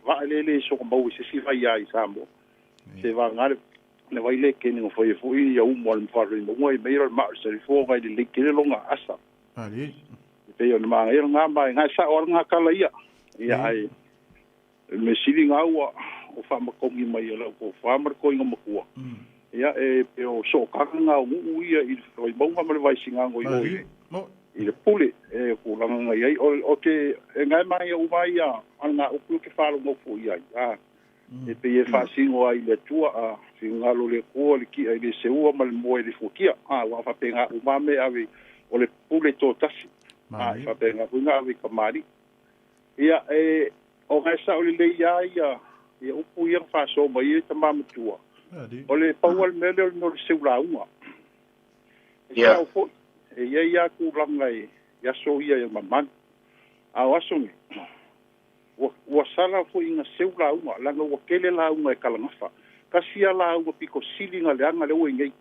va le so ko mo si vai ya Samoa se va nga le vai le ke ni foi foi ya mo fa ri mo e me ma se fo ga le ke le longa asa ali pe yo ma yo nga ba nga sa o nga kala ia ai me sili nga wa o fa ma ko mi mai la ko fa ma ko nga makua ia e pe o so ka nga u ia i foi bon ma le vai singa ngo i le pule e ko la nga ia o ke nga mai o vai ia anga o ku ke fa lo mo fu ia e pe e fa singo ai le tua a singa lo le ko le ki ai le se u ma le mo le fu kia wa fa pe nga u ma me ave o le pule tō tasi. Whapenga punga awi ka mari. Ia o ngai sa o le leia ia upu ia Faasamoa ia ta mamatua. O le paual mele o le seulaunga. Ia o fo ia kulanga ia so ia mamani. A wasongi. Wa sala fo inga seulaunga langa wa kele launga kalangafa. Kasia launga piko silinga leanga le uengei.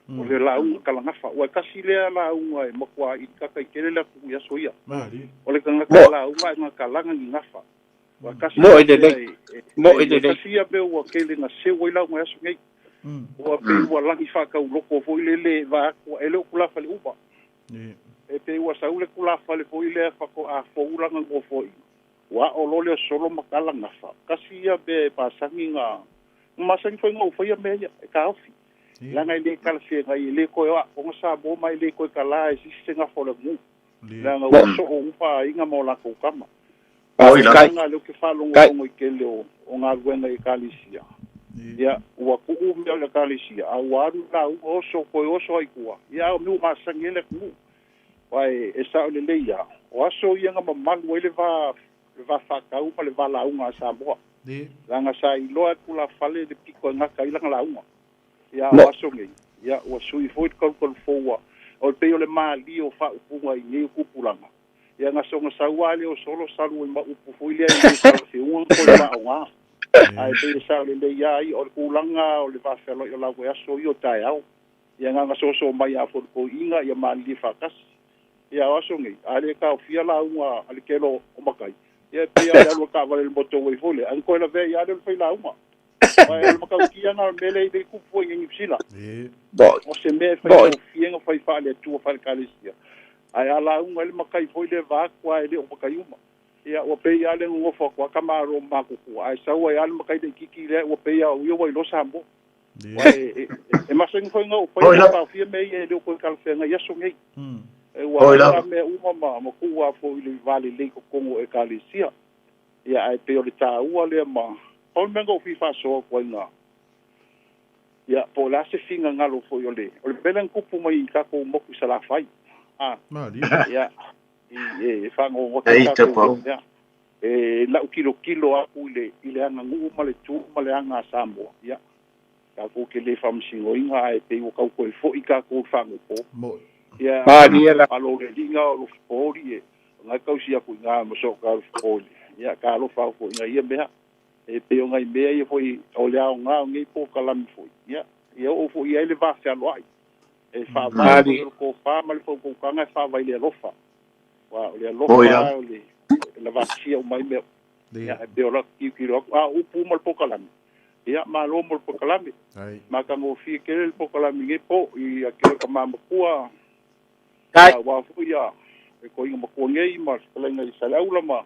O le launga kalangafa. Wa kasi lea launga makua i kaka i kele la ku ia so ia. O le kangaka launga nga kalanga ni ngafa. Wa kasi kasia be wa kele nga sewa launga ia so ngei. Wa pe wa langi whakau loko fo ilele wa ele o kulafa le upa. E pe wa saule kulafa le fo ile whako a fo ulanga ngo fo i. Wa o lole solo makala ngafa. Kasia be pasangi nga masangi fo ngau fo ia mea e ka ofi. Langa ile kala fie nga ile koe wa o ngasa bo mai ile koe kala e sisi nga fo le mu. Langa wa so o upa inga mo la kukama. Langa leo ke whalongo kongo i kele o ngā ruenga i kalisia. Ia, ua ku'u mea le kalisia. A waru la oso koe oso ai kua. Ia o miu masangi ele ku'u. Wai e sao le leia. O aso ia nga mamalu e le va whakau pa le va launga a Samoa. Langa sa i loa kula fale le piko e ngaka ilanga launga. Ia o aso ngei. Ia ua sui foit kaukal foua. O peo le maali o wha upunga i ngei kupulanga. Ia nga songa sauale o solo salu i ma upu fuilea i ngei sa se unga koe ma o ngā. Ai pe sa le leia i o kulanga o le vafelo i la koe aso i o tae au. Ia nga so mai a fo ko inga ia maali fakas. Ia aso ngei. Ale ka ofia launga ale kelo o makai. Ia pe ia lo ka vale le moto we fole. An koe la ve ia le fai launga. Vai le makau kia na mele i ku fo ngi psila. O se me fai ofia nga fai fa le tu fa kalisia. Ai ala unga le makai foi le va kwa ele o makai uma. Ia o pe ia le ngofo kwa kamaro makuku. Ai saua ia le makai de kiki le o pe ia o yo wai lo sambo. Wai e maseng foi nga o pe ia pa fia me ia le ko kalfenga ia so ngei. E wa la me uma ma ku wa fo le vale le ko kongo e kalisia. Ia ai pe o le ta ua le ma. O mengo fi fa so ko nga. Ia po la se finga ngalo foi o le. O le belen kupu mai ka ko mo ku sala fai. Ya, fango o ya. La kilo aku ile anga ngu male tu male anga Samoa ya. Ka ko ke le fam singo inga e pe o ka ko fo i ka ko fango po. Ya, alo le dinga o Lofipo e nga ka usia ku nga mo so ka Lofipo. Ya ka lo fa ko nga ia mea. E pe o nga mea i foi o le nga ngi po kala mi foi. Ya, ia o fo ia le va se alo ai. E fa vai ko fa mal fo ko kanga fa vai le lofa wa le lofa le la vacia o mai me ya be o la ki ro a u pu mal po kalami ya ma lo mal po kalami ma ka mo fi ke el po kalami nge po i a ke ka ma kua ka wa fu ya e ko inga ko nge i ma ka nga i sala ula ma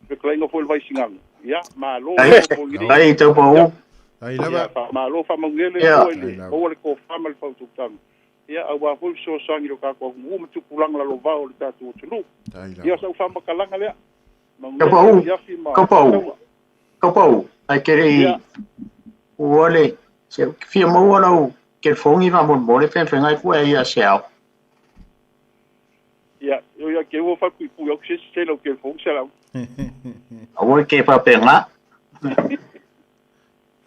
pe ka nga fo vai singang ya ma lo po ngi ai te po ai la ma lo fa mangele o le ko fa mal fa tu tang. Ia awa ful so sangi ro ka ko mu tu pulang la lo va o ta tu tulu. Ia sa fa makalanga le. Kapau. Ai kere wole se fia mo wala ke fongi va mo mo le fe ngai ku ai a xiao. Ia yo ya ke wo fa ku yo se lo ke fong se la. Awo ke pa penga.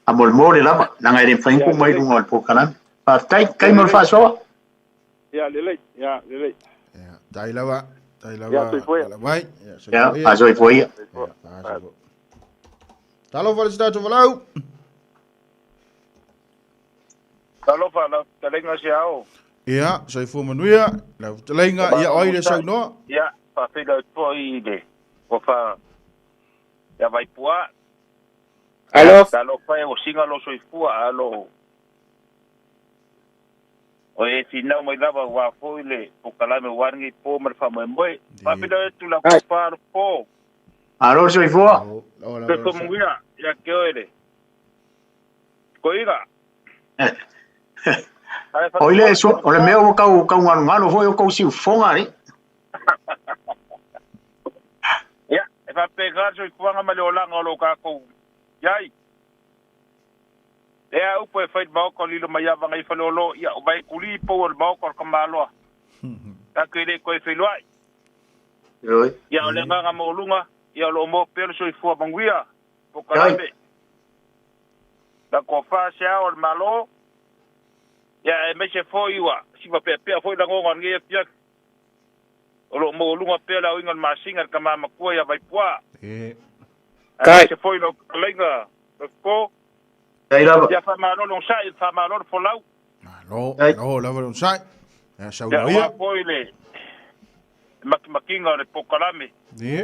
Amol mo le la na ngai le fain ku mai lu ngol po kana. Pa kai mo fa so. Ya lele. Ya, dai lava. Ya, vai. Ya, azoi foi. Talo for sta to volau. Talo fa la telenga siao. Ya, sai fu manuia, la telenga ia oi le sau no. Ya, pa pega foi de. Ko fa. Ya vai pua. Alo. Talo fa o singa lo soi pua alo. O e tina mai lava wa foile o kalame warngi po mar fa mai pa pida tu la par po aro so ifo pe ko mungia ya ke ore ko ira oile so ole meu ka ngano foi o ko si fonga ri ya e fa pegar so kuanga male olanga lo ka ko yai e a upo e fai bao ko lilo mai ava ngai falolo ia o vai kuli po o bao ko kamaloa ka kile ko Peilua Rồi. ya le nga mo lunga ya lo mo pe so fu banguia po kalambe da ko fa Seao'omālō ya me se foi wa si va pe foi da ngo ngi pia o lo mo lunga pe la ingon masinga ka mama ko ya vai pua kai se foi lo lenga ko Đây là ya Faasamoa lo sai Faasamoa fo lau no la va sai ya sau ya ia foi le makinga le pokalame ni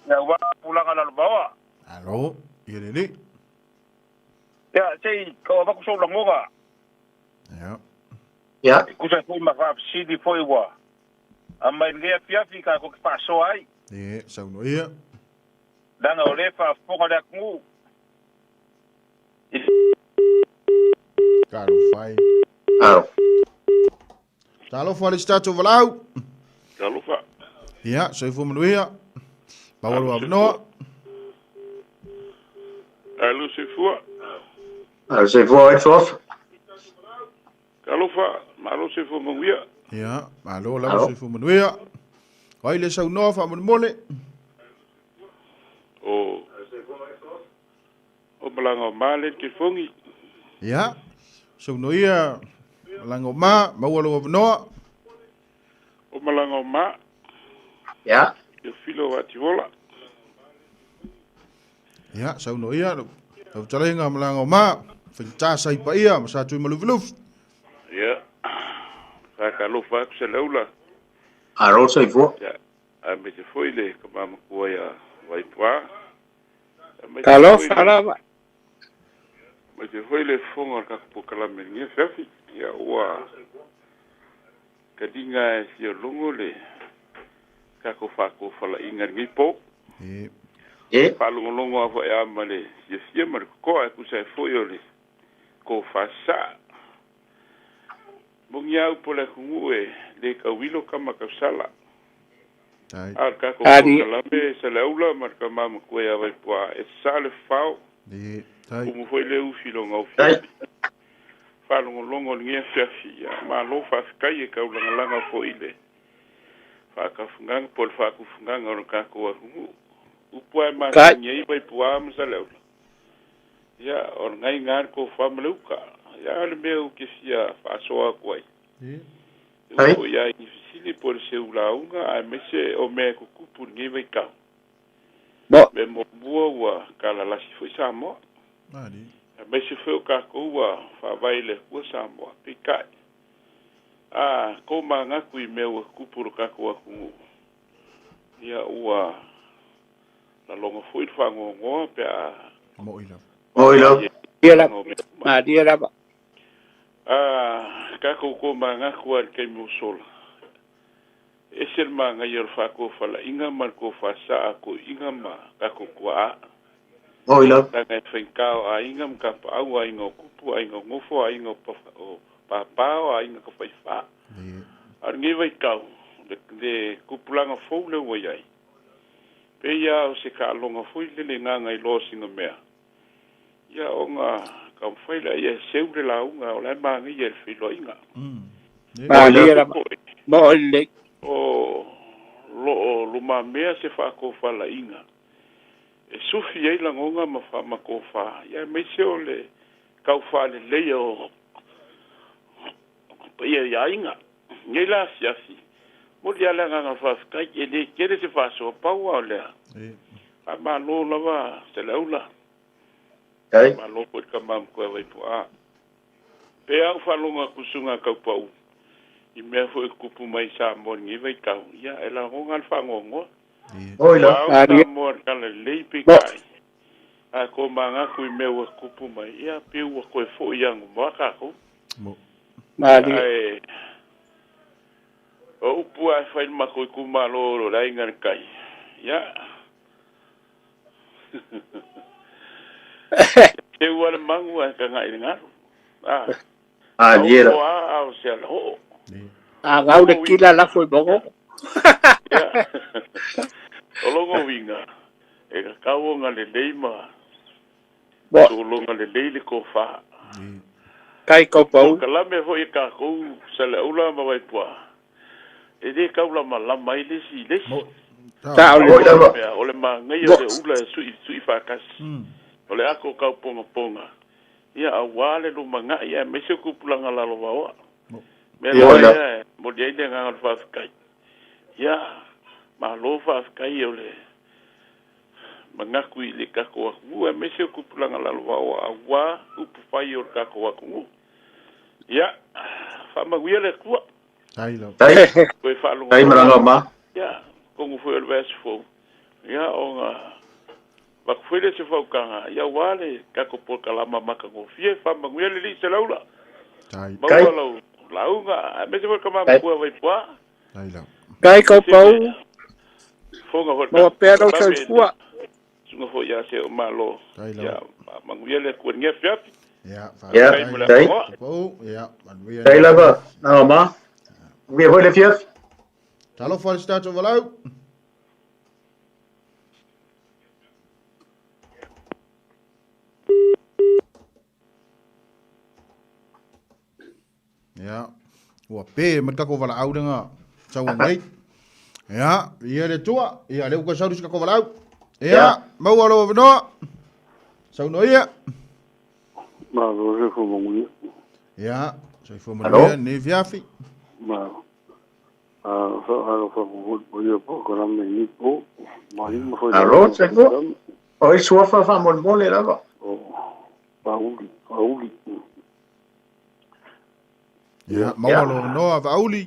ya wa pulanga la bawa alo ile ya sei ko ba ko so longa ya dạ ku sa foi ma fa sidi foi wa amma nge pia fika ko pa so ai ni sau no ia danga ole fa fonga da ku caro fai à talo fo le stato valau Talo fa. ya sei fo manuia pa wa no Alo se fua. à c'est voi sof Talo fa. Malo se fua manguia. ya malo la sei fo manuia oi le sau no fa mole O malanga male ke fongi. ya sau no ia lango ma wa no O malanga ma. dạ Ke filo wati vola. ya sau no ia tau talenga malango ma finta sai pa ia masa tu malufluf Ya. Kalo fa se laula. à rồi c'est voi Ya. A me te foi le ka mama ko ya vai pua. Talo falava. Me te foi le fonga ka po kala me nge fefi. Ya ua. Ka dinga si longo le. Ka ko fa ko fala inga ngi po. e Falongolongo afa e amale. Ye mar ko ai ku sai foi ole. Ko fa sa. Mungiau pole kungue le ka wilo kama ka sala. tai Ka ko Ari. kalame se laula mar ka mama ko ya vai pua e sale fao di tai como foi le u filo ngau Ai. Falongolongo ngia fiafia ma lo fa kai ka ulanga langa fo ile. Fa ka fungang pol fa ku fungang or ka ko kungu. Upua ma Kai. ngia vai pua ma se laula. Ya or ngai ngar ko fa mluka. Ya le meu que sia fa soa ko ai. Ai. O ia difícil por se ulaunga a mese o me ko kupu ngi vai ka. Bo. Me mo bua kala la si foi Siāmoā. ali A mese foi o ka ko fa vai le ko Siāmoā pikai. A ko manga ku i me o kupu ka ko ku. Ia ua la longa foi fa ngo pe a mo ila ôi đâu Dia la. Ma dia la. ka ko manga ku al ke mo sola. Esel manga yer fa ko fala inga mar ko fa sa ko inga ma ka ko kwa ôi đâu ta ngai fenkao a inga ka pa au a inga kupu a inga ngofo a inga pa pa a inga ka fa fa ar ngi vai kau de kupulanga fo le wa yai pe ya o se ka longa fo le nga ngai lo singa mea ya onga ka fa la ya seure la unga o la ma ngi yer fi lo inga Ma dia la. Bo le. o lo ma mea se fa ko fa la inga e sufi ai la ngonga ma fa ma ko fa ya me se ole ka fa le o pa ya inga ngai la si mo dia la nga fa ka ke le ke se fa so pa wa le a ma lo la va se la ula đấy ma lo ko ka mam ko vai po a pe a fa lo nga kusunga ka pa u I mea fo e kupu mai Samoa ngi vai kau. Ia, e la ngonga alfa ngongo. ôi đâu Wao Samoa kala leipi kai. A ko manga kui mea ua kupu mai. Ia, pe ua koe fo iangu moa kako. mo Ma dia. Ai, o upu ai whai mako I kumalo rai ngar kai. Ia. Te ua le mangu ai ka ngai ngaru. à dia đâu Au se ala ho. A ngau de kila la foi bogo. O longo winga. E ka kaonga le leima. Bo. So longa le leile ko fa. Kai ko O pau. kalame fo I ka ko sa le ula ma vai pua. de kaula malama ile si le ta ole ma ngai ole ula sui fakas ole ako kau ponga ia awale lu manga ia me se kupulanga la lo wa me la mo de nga fa kai ia ma lo fa kai ole manga ku ile ka ko wa me se kupulanga la lo wa upu fai o ka ko ku ia fa ma wiele ku ai lo ko fa lu ai maranga ma ia ko ngu foi el fo ia onga ba foi se fo kanga ia wale ka ko por kala mama ka go fie fa ma wiele li se laula ai ba launga me se fo kama ko vai pa ai lo kai ko pau fonga ho mo pero se fua sunga fo ya Seao'omālō ai lo ia ma wiele ko nge fia ya tai po ya man we tai lava na ma we ho le fia talo for start of allow ya wa pe mat ka ko vala au nga chau ngai ya ia le tua ia le ko saurus ka ko vala au ya mau alo no sau no ia ma lo se fo mo ya sai fo mo ne viafi ma fa mo yo po ko me ni po ma ni mo fo alo se ko oi sua fa mo le lava pauli ya mau alo no vauli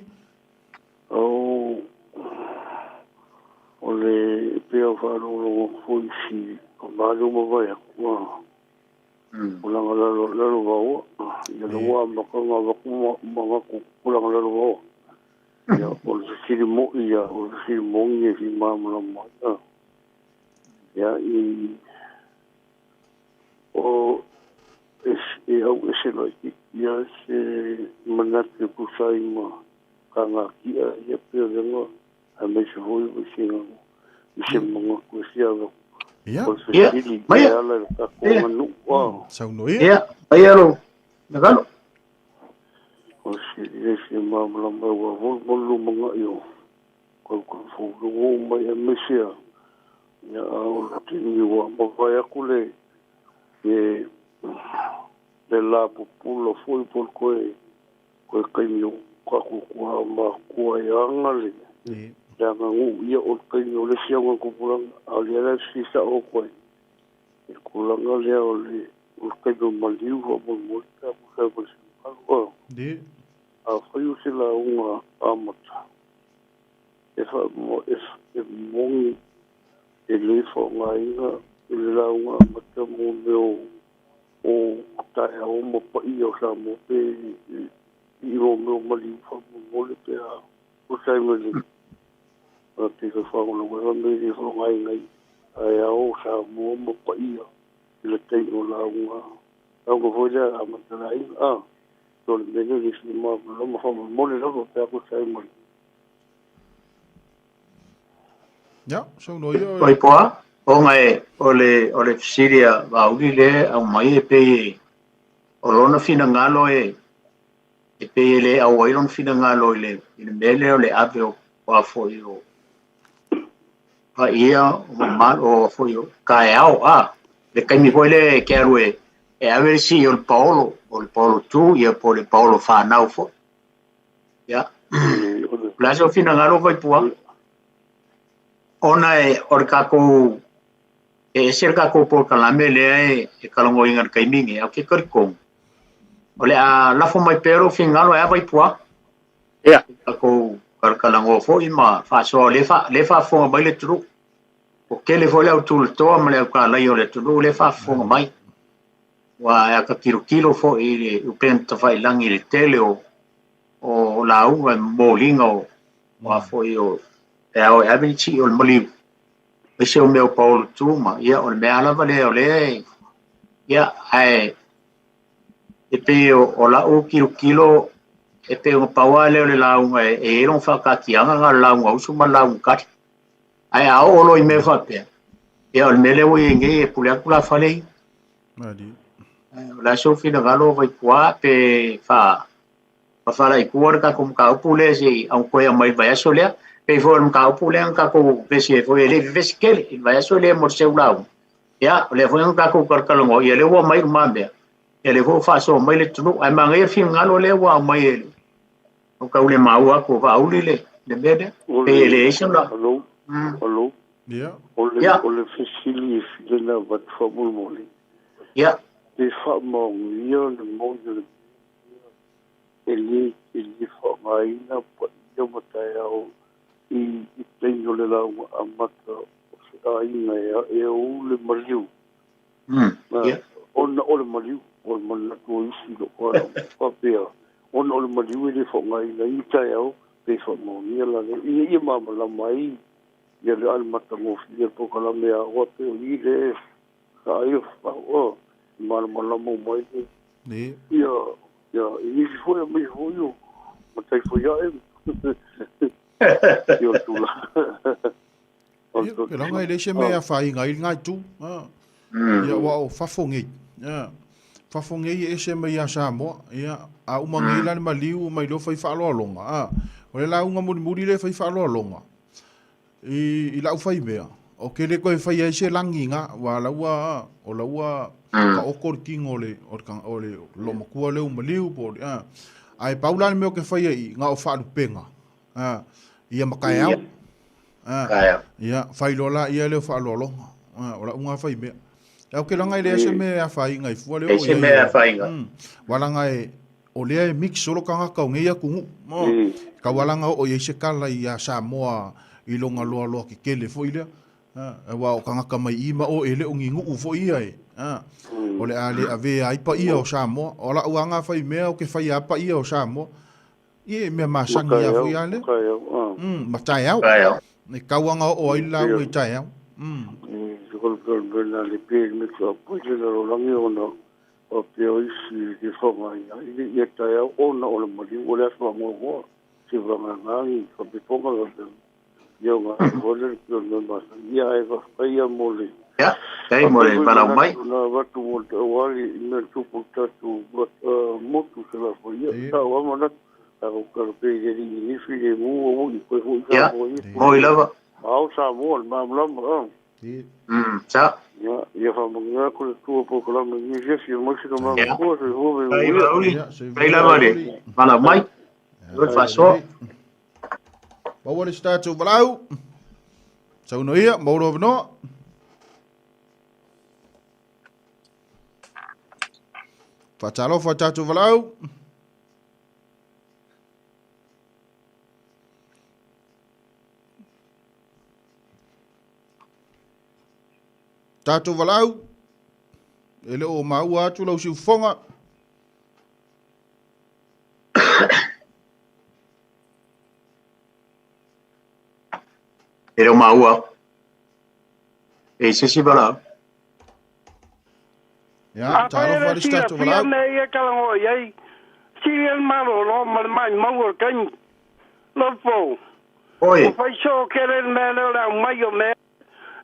ole peo fa lo fo si ko ma lo mo va ya pulang lalu bawa ya luar maka ngaku pulang lalu bawa ya ol siri mo ya ol siri mo ni si mam lama ya I o au eselo ya se manat ke pusai ma kanga kia ya peo dengo ame se foi singa se mo ko sia ya mai sau no ia ai alo nagalo o se mam lama wa vol manga yo ko fu go mai mesia ya o tini wa mo vai akule e de la populo foi por ko kanyo ko ma ko ya ngale ya ngu ia o kanyo le sia ko pulang aliara sisa o ko e kulang ale o kanyo maliu o mo ta ko ko de a foi se la uma amata essa mo ele foi ainda ele lá uma amata mo meu o tá o mo pa io sa mo pe io meu maliu mo le pe a o sai mo ati ko fa mo lo me di fo ngai ai au sa mo pa io le te o la uma au ko voja amata ai so le ne ni si mo lo fa mo le lo pe ko sai mo ya sau no ia oi poa o ngai ole Siria va ulile au mai pe o lona fina ngalo e pe le au ai lona fina ngalo le mele o le ave o wa fo yo pa ia o mal o fo yo kai au le kai mi le ke arue e ave si o Paulo tu ia po le Paulo fa nau fo ya plazo fina ngalo vai poa ona e orkako e cerca ko por kalame le e kalongo ingar kai mingi au ke korko ole a la fo mai pero fingalo e vai poa ya ko kalango fo ima fa so le fa fo mai le tru o ke le vole au tul to ma le ka la yo le tru le fa fo mai wa ya ka kilo fo i u penta fai langi le tele o la u molingo wa fo yo e au e abi chi o moli Ese o meu Paulo Tuma, ia o me ala vale o le, ia ai, e pe o la o kilo, e pe o paua le o le launga e eron whakakianga ngā launga usu ma launga kati. Ai a o lo I me whapea. Ia o le mele o i nge e pulea kula whalei. Madi. La so fina ngalo vai kua pe Pafala ikuar ka kum ka upule si ang koya mai vai asolea pe form ka upule ang ka ko pesi foi ele vesikele vai asolea mo seu lau ya le foi ang ka ko kalongo ele wa mai mambe ele vo faso mai le tunu ai mangai fi ngalo le wa mai ele o ka ule maua ko va ulile le bede pe ele isen la Hello. Yeah. Ole fisili fidena wat famul moli. ya They fought more beyond the model. Ele fought my ina but yomataya I tenho le la a mata a ina e o le mariu. On ole mariu on man ko isi do ko papia. On ole mariu le fought my ina I tayo they fought more la I mama la mai ya le al mata mo fi po kala me a o te I le ka yo o mal mal mo mai Ni. ya I foi me foi matai foi ya yo tula Ke langa ile se me a fai ngai tu. Ya wa o fafongi. Ya. Fafongi e se me ya Samoa. Ya a umangi la maliu mai lo fai fa lo longa. O le la unga muri le fai fa lo longa. I la fai mea. O ke le ko fai se langi nga wa la wa o la wa ka o kor king ole lo makua le maliu po. Ai paula me o ke fai I nga o fa penga. Ia makaiau. Ia fai lola ia le fa lolo. Ora unga fai me. E o ke langa ile se me a fai ngai fu le o. se me a fai nga. Wala ngai o le mix solo kanga ka ngai ku. Ka wala nga o ye se kala ia Samoa I longa loa ki kele fo ile. E wa o kanga ka mai ima o ele o ngingu u fo ia e. O le ale ave ai pa ia o Samoa. Ola uanga fai me o ke fai apa ia o Samoa. Ie me masangi ia fo ia le. Matai au. Ni kauanga o ai la o tai au. Na le pe me ko po le lo langi ona o pe o isi ki fo mai I tai au ona o le mali o le so mo ho si va ngai ko pe po ma yo nga o le ko no ma ia e va ia mo le ya dai mo le para mai na va tu mo o ali me tu po tu mo tu se la fo ia ta o ma na ta o ko pe ni fi le mo o ko ya mo ilava au sa mo ma ma sa ya fa mo nga ko tu po ko la me ni je si mo si ko ma ko se ho ve Peilua le para mai o faso Ba wale statu balau. Sau no ia mauro no. Fatalo fatatu balau. Tatu balau. Ele o mau atu lau si fonga. Ele uma ua. Esse se bala. Ya, talo fari statu balau. Ne kalango yai. Seao'omālō mai mau kan. Lofipo. Oi. Fai so kere mele la mai o me.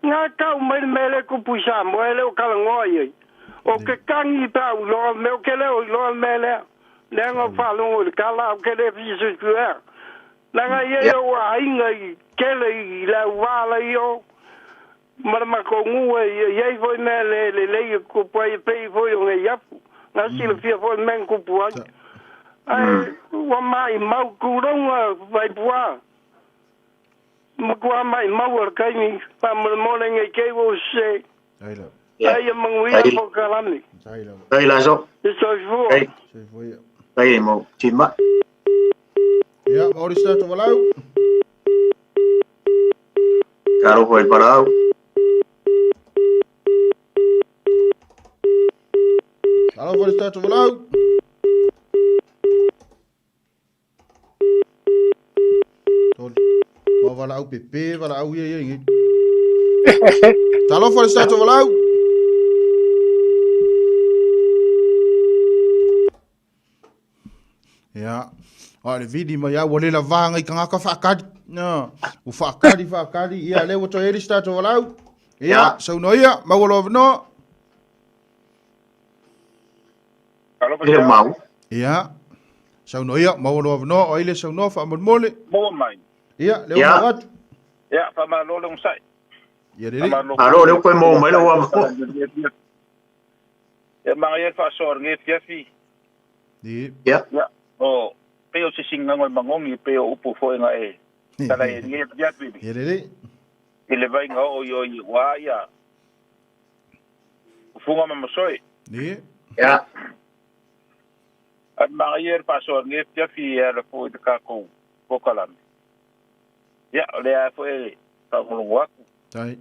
Nga kau mai mele ku pusa mo ele o kalango yai. O ke kangi ta lo me o kele o lo mele. Lengo fa lo kala o kele fisu kuer. Nanga ye o ainga kele la wala yo. Marama ko ngua ye foi mele le ko pai pe foi o ngai apu. Na sila fia foi men ku puai. Ai wa mai mau ku ronga vai pua. Mukua mai mau kai ni pa mo le ngai ke wo se. Ai la. Ai mangui po kalami. Ai la so. Isso fu. Ai mo tima. Ya, ori statu balau. Caro foi parado. Talo fari statu balau. Tol. Wa balau pepe, balau ia ngi. Talo fari statu balau. Ya. Olha, vidi ma ya wale la vanga I kanga ka fakadi. No. U fakadi ia le woto eri statu balau. Ya, so no ia, ma wolo no. Ele mau. Ya. sau no ia mau lo no o ile sau no fa mole mo mai ia le o wat ia fa ma lo long sai ia le alo le ko mo mai lo wa ia ma ia fa sor nge fiafi ia o peo se singa ngoi mangongi peo upo fo nga e tala e nge fiafi ia le ile vai nga o yo i wa ia funga ma masoi ia at mga yer pasor nge fiafi era fo de ka ko kalam ya le a fo e ka mulungu aku tai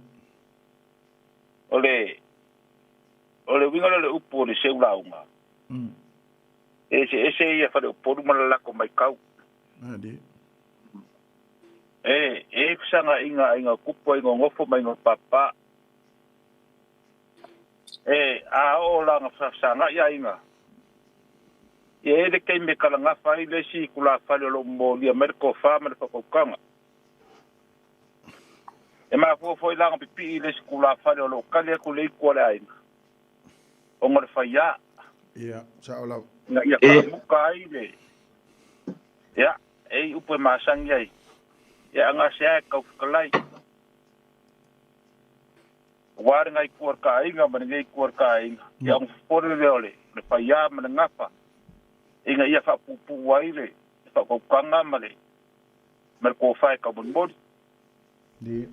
ole winga le upo le seula unga ese ia fa le poru mala ko mai kau adi sanga inga kupo inga ngofo mai ngo papa a ola nga sanga ya inga ye de ke me kala nga fa ile si kula fa lo mo li ameriko fa me fa ko kanga ma fo ila nga pipi ile si kula fa lo kale ko le ko la inga o ngor fa ya sa ola ya ka ile ya upo masang yai ya nga sia ka kalai war ngai kuar ka inga man ngai kuar ka inga ya un for le le fa ya man ngapa inga ia fa pupu waile fa ko kanga male mer ko fa ka bon bod di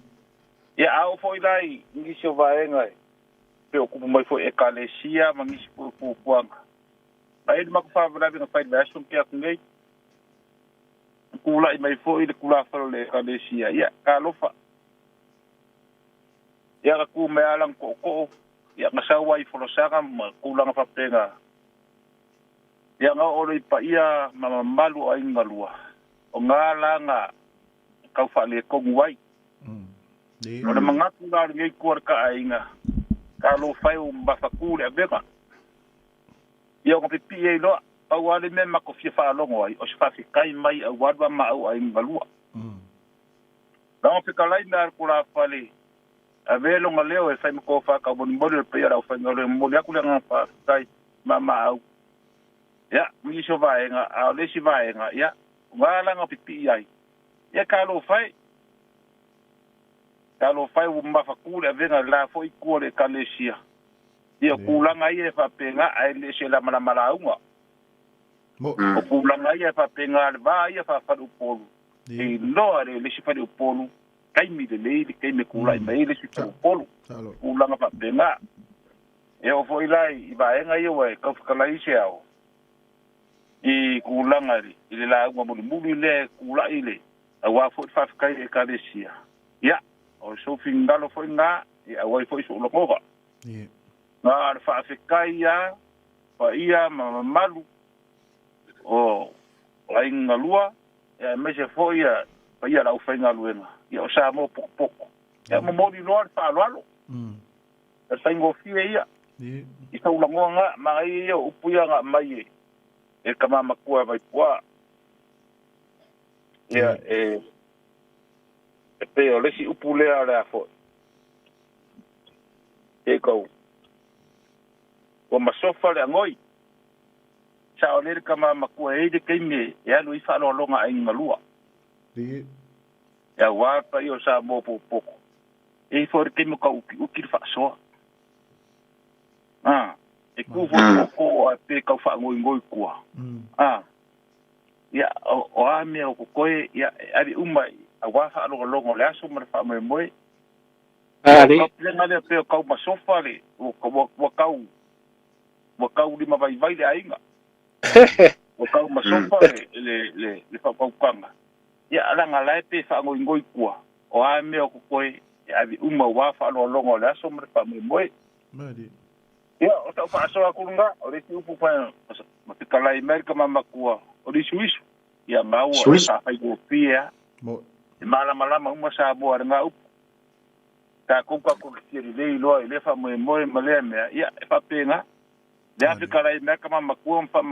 ya au foi dai ngi so va ngai pe ko mai foi ekalesia mangi pu puanga ai ma ko fa vra bi fa da so ke ngai kula mai foi de kula fa le ekalesia ya ka lofa ya ku me alang ko ya masawa I folo sanga kula fa penga ya nga ore pa ia mama malu ai ngalua o ngala nga ka fa le ko ngwai ora mangatu na ngai kuar ka ainga ka lo fai ba fa kule bega ya ko pipi e lo au ale me ma ko fi fa longo ai o fa fi kai mai au wa ma au ai ngalua na fi ka lai na kula fa le ave lo ngaleo e fai ko fa ka bon bon pe ya fa ngalo mo ya kula nga fa kai mama au ya mi so vai nga a le si vai nga ya wala nga pipi ai ya ka lo fai u mba fa kule venga la fo I kule kalesia ya kula nga ye fa penga ai le se la mala mala unga mo kula nga ye fa penga ba ye fa fa upolu no are le si fa upolu kai mi le kai me kula mai le si fa upolu kula nga fa penga e o foi lai ba nga ye we ka fa lai se ao I kula ngari ile la ngwa mo le kula ile awa fo fa kai e kalesia ya o so fingalo fo nga ya wa fo so lo kova na fa kai ya fa ia malu o ai ngalua ya me se fo ya fa ia la fa ngaluenga ya o sa mo poko ya mo di lo fa lo sa ngo fi ia I sa lo nga ma ia upu ya nga mai e kama makua vai pua ya pe o lesi upule ala fo e ko o masofa le ngoi sa o le kama makua e de keme ya no I fa lo longa ai malua di ya wa pa yo sa mo poko e for ke mo ka uki fa so e ku fo pe ka fa ngoi kua ya o a me o koe ya ari umai a wa fa lo le aso mar fa me moi ari le ngale pe ka ma sofa le o wa kau di ma vai le ainga o ka ma sofa le fa kanga ya ala ngala pe fa ngoi kua o a me o koe ari umai wa fa lo le aso mar fa me moi mari ya o ta fa so akunga o le upu fa ma te kala Amerika makua o le Swiss ya mau sa fa go pia mo mala uma sa bo nga upu ta ko ki le lo le fa mo male me ya fa penga ya te kala Amerika makua fa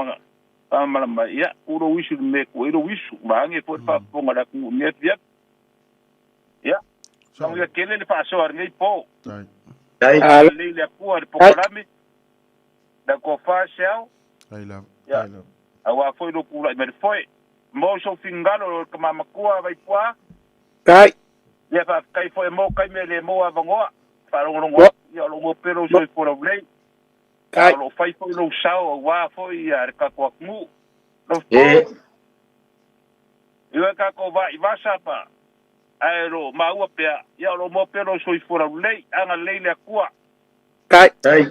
mala ya uro wisu me ko uro wisu ba nge po fa ponga da ku net ya so ya kele le fa so ngai po ai le ku ar pokolami da ko fa shell ai la Awa foi lo kula me foi. Mo so fingalo ka mamakua vai pua. Kai. Ia fa kai foi mo kai me le mo avangoa. Fa longo ia longo pero so for blei. Kai lo fai foi lo sao wa foi ar ka ko mu. Lo ia ka ko vai vasapa. Aero maua pea ia lo mo pero so for blei anga leile akua. Kai.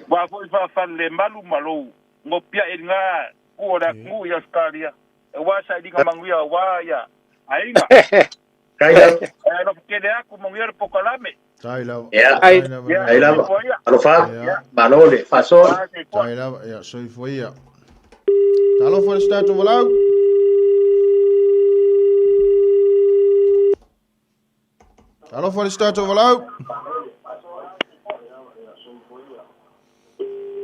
Wa foi fa le malu malo. Ngo pia inga ora mu ia skaria. Wa sa dinga manguia wa ya. Ainga. Kai la. No kede aku manguia pokalame. Tai la. Ai la. Alo fa. Malole fa so. Tai la ya soi foi ya. Talo for start of out. Talo for start of out.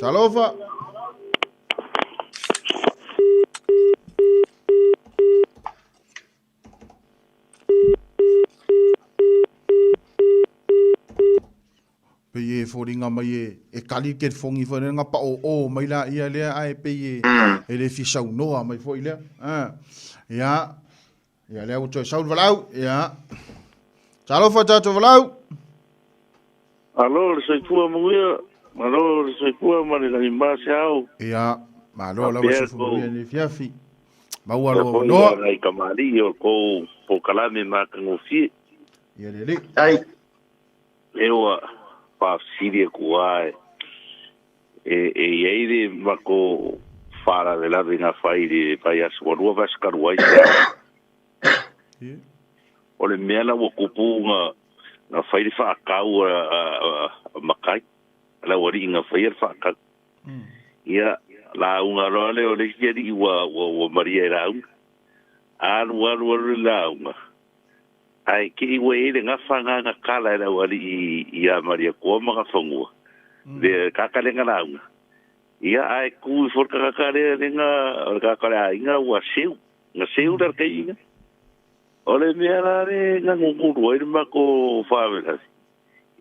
Talo fa. Peye foringa mai e kali ke fongi fo nga pa o mai la ia le ai peye e le fi sau noa mai fo ile ya le o to sau valau ya talo fa tato valau alo se tua muia malo se tua mari la imbasiao ya malo la va su ni fiafi ma walo no ai kamali o ko po kalame ma kangofi ya le ai ewa Siria kuai e mako fara de la vinga fairi paya suarua vascaruai ole mela wo kupunga na fairi fa kau makai la wari nga fair fa ka ya la unga role ole jeri wa maria raung an wa launga ai ki we nga fanga nga kala la wali ia maria ko ma fongu de kakalenga la ia ai ku for kakale nga kakale nga wasiu nga seu dar kainga ole mera nga nguru ai ma ko favela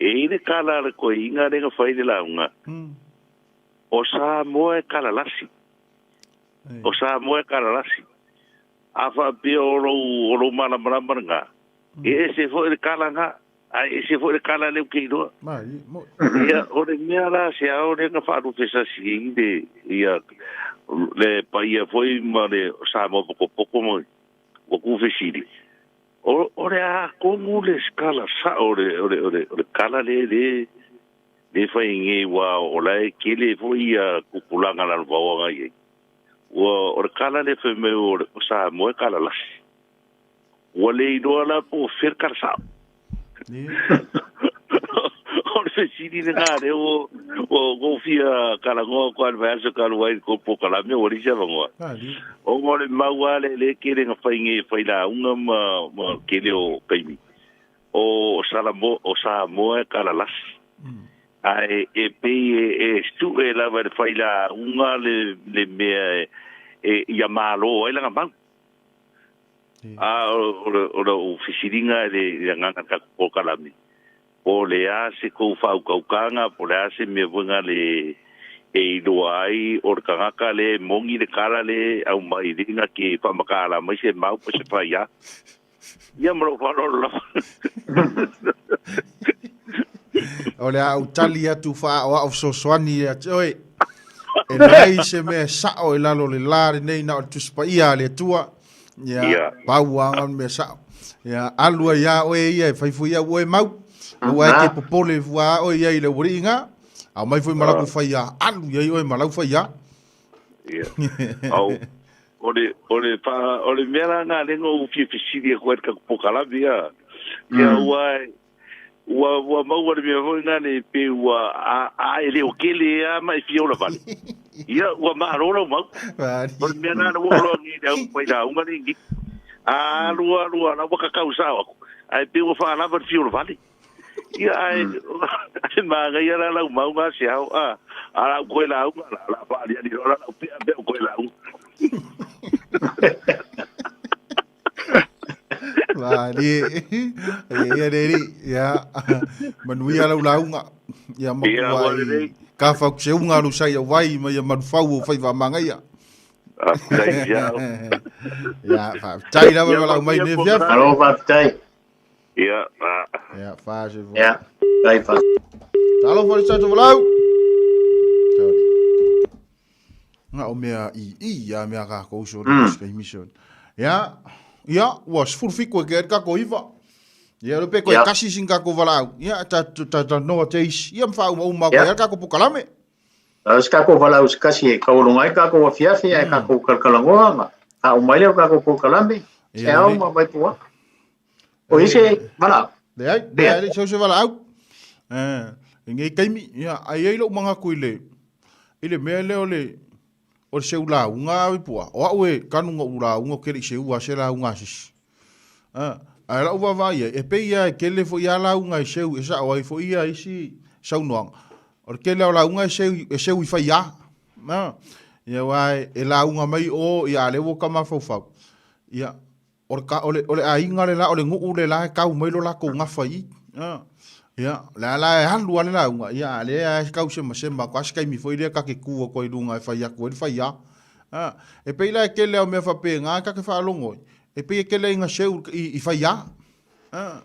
e de kala ko inga de nga faile la nga o Samoa kala lasi o Samoa kala lasi afa pe oro mana nga ese foi de kalanga ai ese foi de kala le que do ia ore miara se ore nga fa do fesa sinde ia le paia foi mare Samoa poco mo o ku fesiri ore a como le skala sa ore kala le foi nge wa ola que le foi a kupulanga la vawa ngai o ore kala le foi me ore Samoa kala las wale idola po fer karsa or se sidi de gare o gofia kala ngo kwa verso kala wai ko po kala me ori ja ngo o ngole mawale le kire nga fainge faila unga ma kile o kaimi o Samoa kala las ai e pe e stu e la ver faila unga le me e Samoālō ela nga o fisiringa de nganga ka ko kalami o le ase ko fa ukanga po le ase me bunga le e doai or kanga le mongi de kala le au mai dinga ki pa makala mai se mau pa se fa ya mro fa lo o le au tali atu fa o so swani oi e nei se me sa o lalo le lare nei na tu spa ia le tua ya pauanga me sa ya alua ya o ia fai fu ia o mau o ai ke popole fua o ia ile uringa a mai foi malaku fai ya alu ia o malaku fai ya au ole mera na lengo fi fisidi ko ka pokala via ya wa mau wa me vo na le pe wa a ele o kele a mai fi ola vale ia wa ma ro mau ole mera na wo lo ni da ko da unga ni a lua na waka kausa ai pe wo fa na va fi ola vale ia ai ma ga ia la mau ma sia a ko la la va dia ni ora pe ko la Vale, ya manuia launga ya makuai ka fa se unga lu sai vai ma ya manfau fai va manga ya Dai ya. Ya, fa. Tai na wala mai ne fia. Alo fa tai. Ya, Ya, fa se. Ya. Tai fa. Alo fa sa wala. Nga o mea ya mea ka ko so le mission. Ya. Ya, was furfiko ke ka ko iva. Ya lo pe ko kasi singa ko wala. Ya ta no teis. Ya mfa o ma ko ya ka ko pukalame. Ska ko wala us kasi ka o ngai ka ko fiafi e ka ko kalkalangoa. A o mai le ka ko pukalame. Seao'omālō mai tua. O ise wala. De ai so wala au. Ngai kaimi ya ai lo manga ko ile me le ole o se ula unga pua o we kanu ngo ula unga keri se ua se la unga sis a la uva vai e pe ia ke le fo ia la unga se u sa o fo ia isi sau noang o ke le la unga se u fa ia na ia wai e la unga mai o ia le wo kama fo fa ia ole a inga le la ole ngu le la ka u mai lo la ko nga fa i ya la halu ale la unga ya le ka se ma kwa ska mi foi le ka ke ku ko lunga fa ya ko fa ya e pe la ke le me fa pe nga ka ke fa longo e pe ke le nga se i fa ya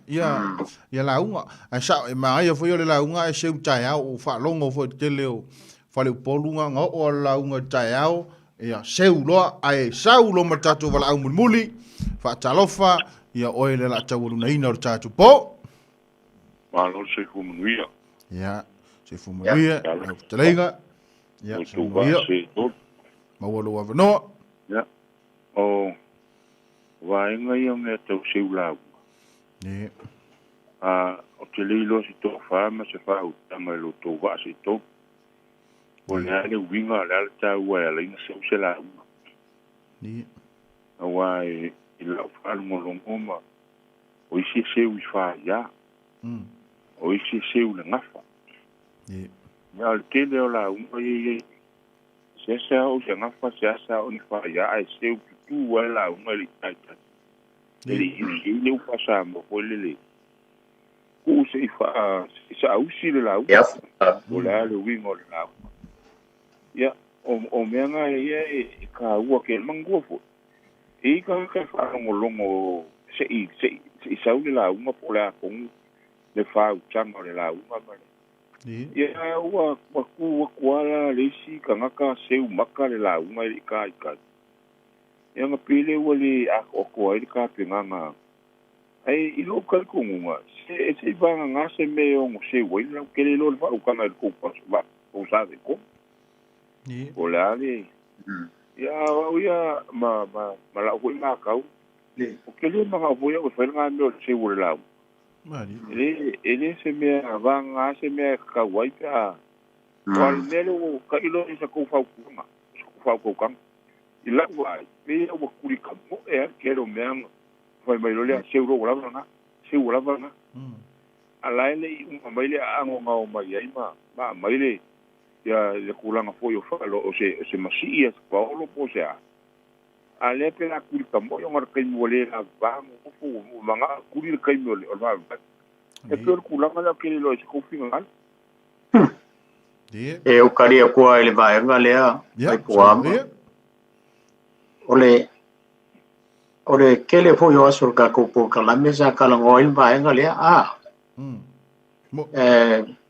ya la unga a sa ma ya foi le la unga e se ta ya o fa longo fo ke le o fa le polunga nga o la unga ta ya ya se lo ai sa lo matatu wala au muli fa talofa ya o le la tawulu na ina tatu po Malo se fumuia. Ya, se fumuia. Telenga. Ya, se fumuia. Mawalo wa no. Ya. O vai ngai me tau se ula. Ni. O te lilo si to fa ma se fa u tama lo to va si to. O le ale winga la ta wa la ina se la. Ni. Awai ila fa mo lo ngoma. O isi se u fa ya. O isi se una ngafa. Ya al kele o la umpa ye. Se sa o se ngafa se sa o ni fa ya ai se u tu wa la umpa li taita. Ele le u pasa mo ko le. Ku se fa sa u si le la u. Ya. O la le wingo la. Ya o menga ye ka u ke mango fo. E ka fa longo se sa u la umpa po la kong le fa changa le la uma mane ya wa ku kwala le si kanga ka se maka le la uma le ka ya nga pile wali a ko ai ka pinganga ai i lo ka ko nga se va nga se me o se we la ke le lo fa ka na ko pa ba o sa de ko ni o la le ya ma la ko ma ka o ke le ma ka voya o fa nga no se wo la Mari. Ele se me avanga se me ka waita. Wal melo ka ilo isa ko fa kuma. Fa ko kam. Ila wa me o kuri kam mo e kero meang. Fa mai lo le se ro wala na. Se wala na. Ala ele un mai le ango nga o mai ai ma mai le ya le kulanga fo yo fa lo o se masi pa lo po se a. Ale pe la kuri kam mo yo mar kai mo le la ba mo fu manga kuri kai mo le ba e pe kula ngala ke lo se ko finga e o kari ko ele vai ngalea ai ko ama ole kele fo yo asul ka ko po kala mesa kala ngoi vai ngalea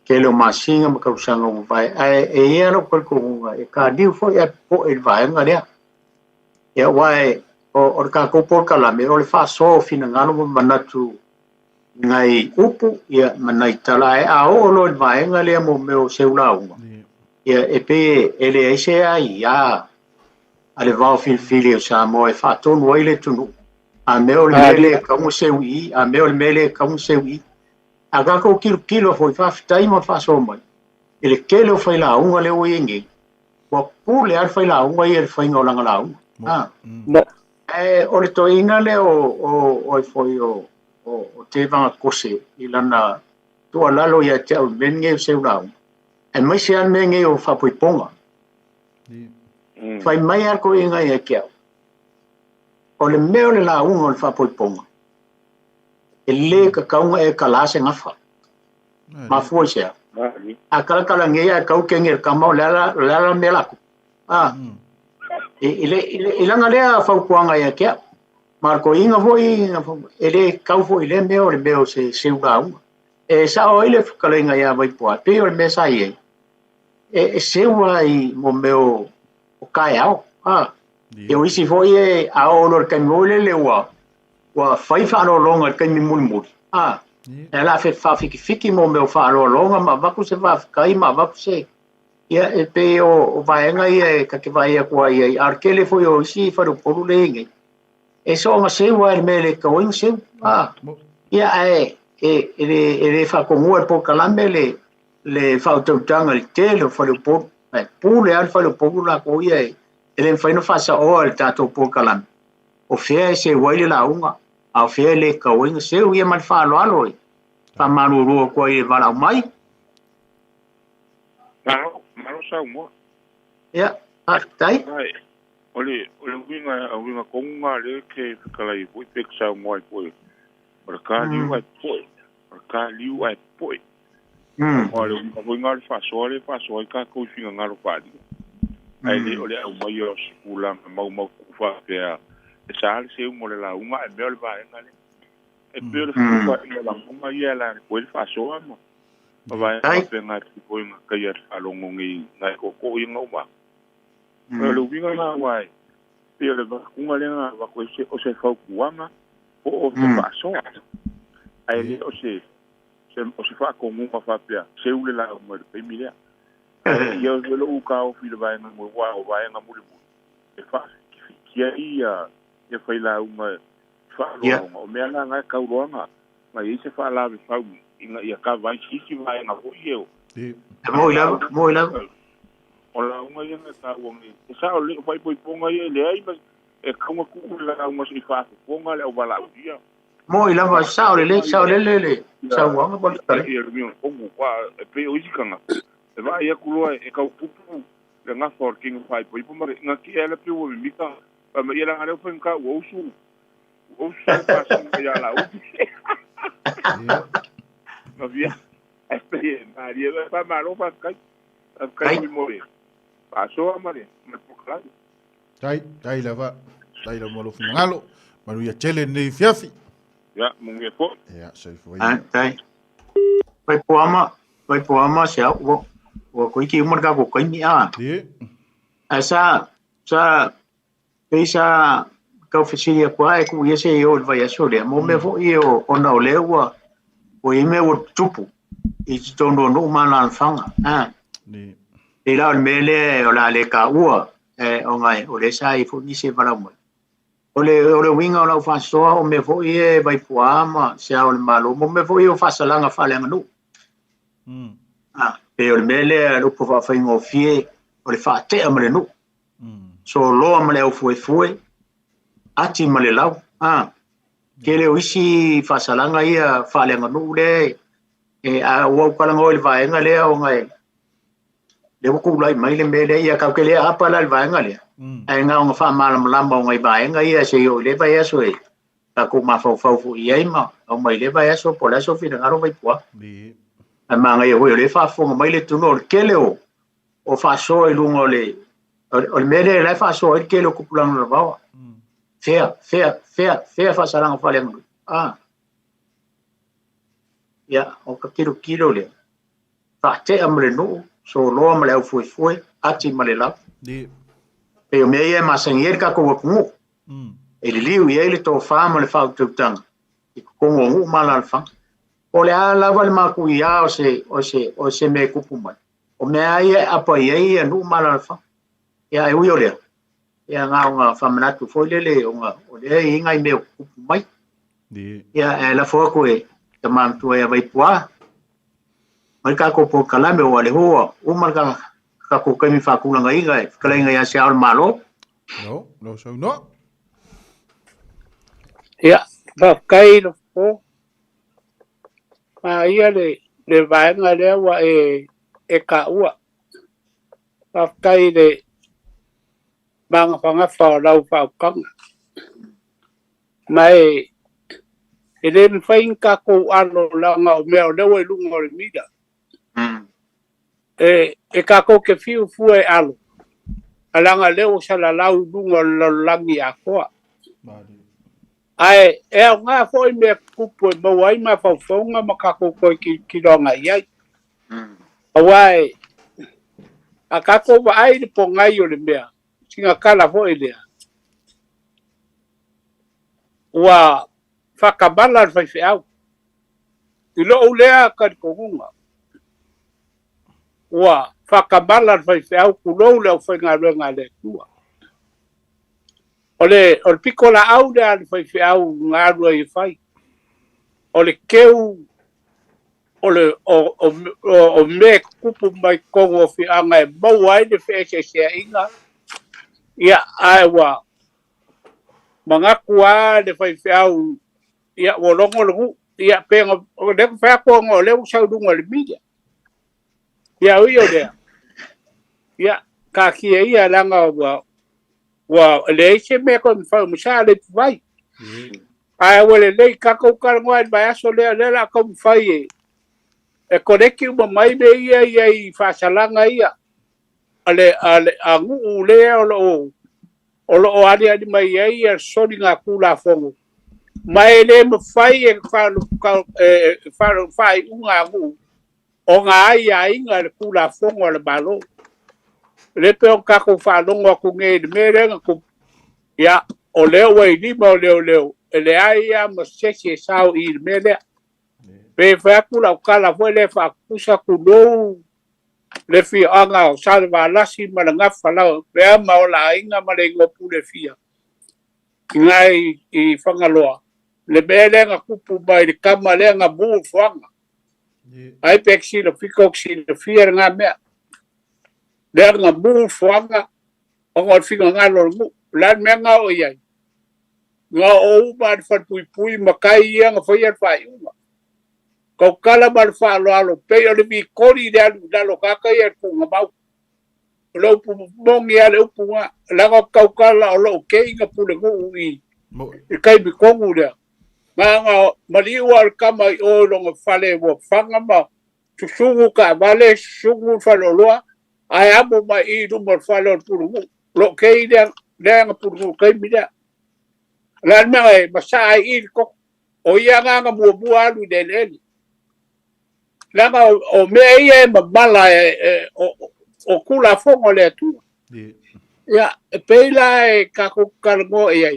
kele masinga ma ka usanga vai e era ko e ka di fo e po ele vai ngalea ya wai o ka ko por kala me o le fa so fina ngano manatu ngai upu ya manai tala e a o lo vai ngale mo me o se ulaunga ya e pe ele ese ai ya ale Vaofilifili o Samoa e fa tonu ile tunu a me o le ka mo se ui a me o le ka mo se ui a ka ko kilo foi fa tai mo fa so mai ele kelo foi la unga le o yengi wa pule al foi la unga e foi ngolanga la o le toina le o foi o te vanga kose i lana tua lalo ia te au menge se urau e mai se an menge o whapuiponga whai mai arko inga ia kia o le meo le la unga o le whapuiponga e le ka kaunga e ka lase ngafa ma fuoi sea a kalakala ngea kau kenge kamau lala melaku Ilanga lea whaupuanga ia kia. Marco inga foi ele kau foi le meo se ugaunga. Sa o ile whakalenga ia Vaipua. Pe o le mea sa ie. Seua I mo meo o kai au. E o isi foi a olo le kaimole le ua. Ua whaifa alo longa le kaimi muli. E la fe fiki mo meo wha alo longa ma waku se whaafikai ma waku se. Ia e pe o vaenga ia ka ke vai kua ia arkele foi o isi wharu poru le inge. E so nga seua e mele ka oing seu. Ia ele whakongua e po kalame le whautautanga le tele o wharu poru. Pule al wharu poru la ko ia ele whaino Faasamoa le tātou po kalame. O fea se waile la unga. A fea le ka oing seu ia man whaaloalo e. Whamarurua kua i wala mai. Malo Samoa. Ia, tai. Ole winga konga le ke kalai poi pek Samoa poi. Markaliu ai poi. Markaliu ai poi. Ole winga Faasamoa ka ko finga ngalo padi. Ai le ole au mai o skula mau kufa pe e sale se mo le la uma e mel va ngale. E pe le fuwa ina la uma ia la poi Faasamoa mo. Vai pe nga poi nga kaya alongo ngi ngai ko inga uma. Pero winga na wai. Pe le ba kunga le nga ba ko se o se fa kuanga o se Faasamoa. Ai le o se fa ko uma fa pe se ule la mo pe milia. Yo lo uka o fil vai nga mo wa o vai nga mo le. E fa ki ia e fa la uma fa lo o me nga ka uronga. Ma i se fa la fa inga ia ka vai sisi vai nga ho io. Moi la. Ola unga ia ta wongi. Sa o le vai poi ponga ia le ai e ka uma ku la uma se fa ponga le o bala dia. Moi la va sa o le. Sa wanga bol ta. Ia mi o mo kwa e pe o ikanga. E vai ia ku e ka pupu le nga for king vai poi ponga nga ki ele pe o mi ka. Ma ia la ngale fen ka o su. O su pa sa ia la o. No via. Este Maria va malo pa kai mi more. Pasó a Maria, me claro. Tai la va. Tai la molo finalo. Maru ia chele nei fiafi. Ya, munge po. Ya, sei foi. Tai. Vai poama se o ko iki umar ko kai ni a. Asa pesa ka oficina kwa e ku yese o vai asole. Mo me fo io ona o lewa. O ime o tupu. I tono no mana fanga. E la mele o la le ka ua o ngai o le sai fo ni se para mo. O le winga o la Faasamoa o me fo e vai puama Seao'omālō mo me fo e o fasalanga falenga no. E o le mele o po fa ingo fie o le fa te amale no. So lo amale o foi ati male lau. Kele o isi fasalanga ia falenga no le e a o kalanga o le vaenga le o ngai. Le ko lai mai le mele ia ka kele apa la vaenga le. Ai nga nga fa mala lamba ngai vaenga ia se o le vai aso e. Ka ko ma fa ia ma o mai le vai aso po la so fina ngaro vai pua. Ai ma ngai o le fa fo mai le tuno kele o fa so e lungo le o le mele le fa so e kele ko pulang na va. Fea fasalanga falenga. Ya, o ka kilo le. Fa te amre no, so lo amle au foi, ati male la. Pe o mea ma sangier ka ko ku. E le liu ia le to fa ma le fa tutang. I ko ngu mala alfa. O le ala val ma ku ia o se me ku puma. O mea ia apa ia no mala alfa. Ya e uyo le. Ya nga famanatu foi le o le inga I meu mai. Ya la fo ko e tamam tu e vai pua. Mai ka ko po kalame o le ho o marka ka ko kemi fa ku nga inga kala inga ya Seao'omālō. No so no. Ya ba kai lo po. Ia le vai nga le wa e ka ua. Ba kai le bang fanga fa lau fa kang mai ele fain ka ko alo la nga me o le lungo le mida e ka ko ke fiu fu e alo alanga leo sala lau dunga langi akoa ai nga foi me kupo mo wai ma fa fonga makako ko ki longa ia awai akako wa ai de ponga yo le mea singa kala foi le wa fakabala fa fe au ilo ulea ka konga wa fakabala fa fe au kulo le fa ngale tua ole pikola au de al fa au ngalo i fai ole keu ole o me kupu mai kongo fi anga e mau ai de fe se inga ia aiwa mangakua de fa au ia wolongo lu ia penga o de fa ko ngo le usau dunga le media ia uio de ia ka ki ia langa wa le se me ko fa musa le vai ai wele le ka ko ka ngoi ba so le la ko fai e koneki uma mai me ia i fasalanga ia ale angu le o ali mai ia so dinga kula fongo mai le me fai e fai unga ngu o nga ia inga le kula fongo le balo le pe o ka ko fa longo ku nge de mere ku ya o le we ni mo le ele ai ia mo se sao i mere pe fa kula kala foi le fa kusa ku do le fi anga o salva la si malanga fala pe ma o la inga ma le ngopu le fia ngai I fangaloa le bele nga kupu mai le kama le nga bu fanga ai peksi le fikoksi le fia nga me le nga bu fanga o ngol finga nga lo mu la me nga o ia nga o ba fa pui makai nga foi fa uma kau kala mal fa lo pe o le vi kori de lo kaka ia ku ngabau lo pu mongi ale upu nga la kau kala o lo ke inga pu le ngu I kai bi kongu de nga mali wa kama o lo fale wo fanga ma sugu ka vale sugu fa lo ai abo ma I du mo fa lo pu lo ke de nga pu kai mi da la me ma I ko o ia nga bu alu de le langa o me ia mabala o kula fongo le tu ia peila ka ko kargo ia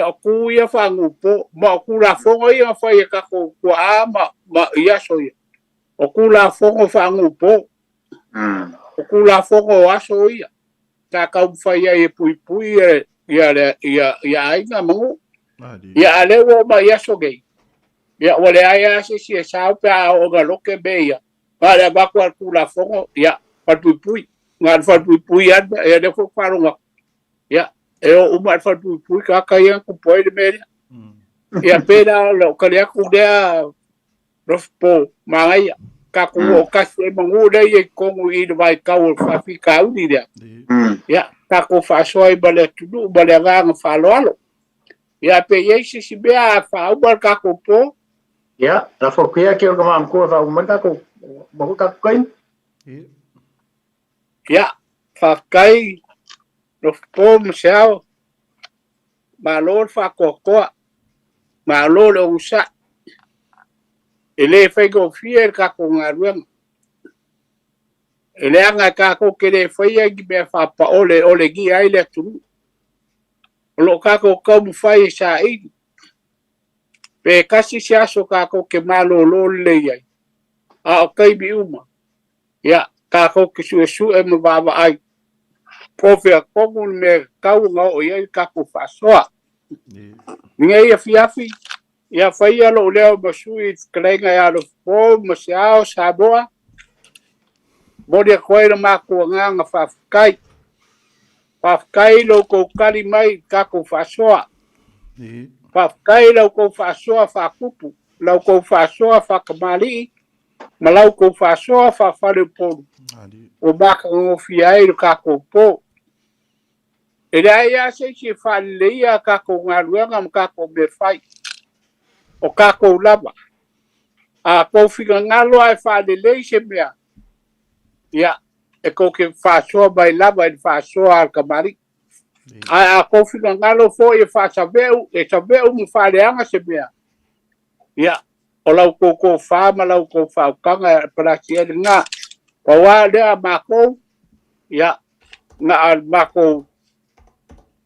o ku ia fangu po ma kula fongo ia fa ia ka ko ma ia so ia o kula fongo fangu po o kula fongo aso ia ka fa ia pui ia ainga mangu ia alewo ma ia so gei ya wale aya se sao pa o galoke beia para ba kwa kula fongo ya patupui ngal patupui ya de ko parunga ya o uma patupui ka ya ku poi de media ya pera lo kale ku de Lofipo mangaya ka ku o ka se mangu de ye ko I de vai ka o fa fi ka uni de ya ka ko fa soi bale tu bale nga fa lo ya pe ye si bea fa o ka ko po ya la fokia ke o mam ko fa umata ko mo ka kain ya fa kai Lofipo msao malor fa ko malor o usa ele fe go fier ka ko ngaruang ele anga ka ko kele foi gi be fa pa ole gi ai le tu lo ka ko mu fai sa I pe kasi sia so ka ko ke malo lo le ai a kai bi uma ya ka ko ke su e mo baba ai profia ko me ka nga o ia ka ko fa soa ngai ia fiafi ia fai lo leo masui klenga ya lo po masiao Samoa bodi ko ira ma ko nga fa kai lo ko kali mai ka ko fa soa kai lo ko fa soa fa kupu lo ko fa soa fa kamali malau ko fa soa fa fale po o ba ko fiai ka ko po ele ia se fa le ia ka ko ngaruanga ka ko be fai o ka ko lava a ko figa ngalo ai fa de le se mea ya e ko ke whāsoa mai lava e whāsoa al kamari. A ko whina ngalo fo e whāsaweu, e saweu mu whāreanga se mea. Ia, o lau kōkō whāma lau kō whaukanga parasi e ngā. Pawa lea mākou, ia, ngā al mākou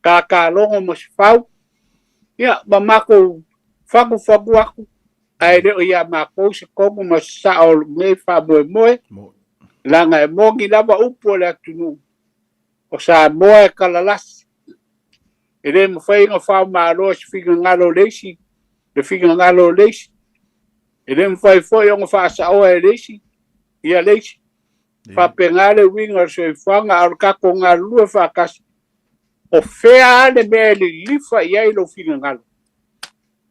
kākārongo mo se whau. Ia, ma mākou whaku aku. Ai reo ia mākou se kongu ma sao me wha moe. Langa e mongi lava upo le atunu. O Samoa e kalalasi. E re mo whainga Faasamoa se whiga ngalo leisi. Le whiga ngalo leisi. E re mo whai fwoi onga Faasamoa e leisi. Ia leisi. Whapengale winga so i whanga au kako ngā lua whakasi. O whea ane mea li lifa i ailo whiga ngalo.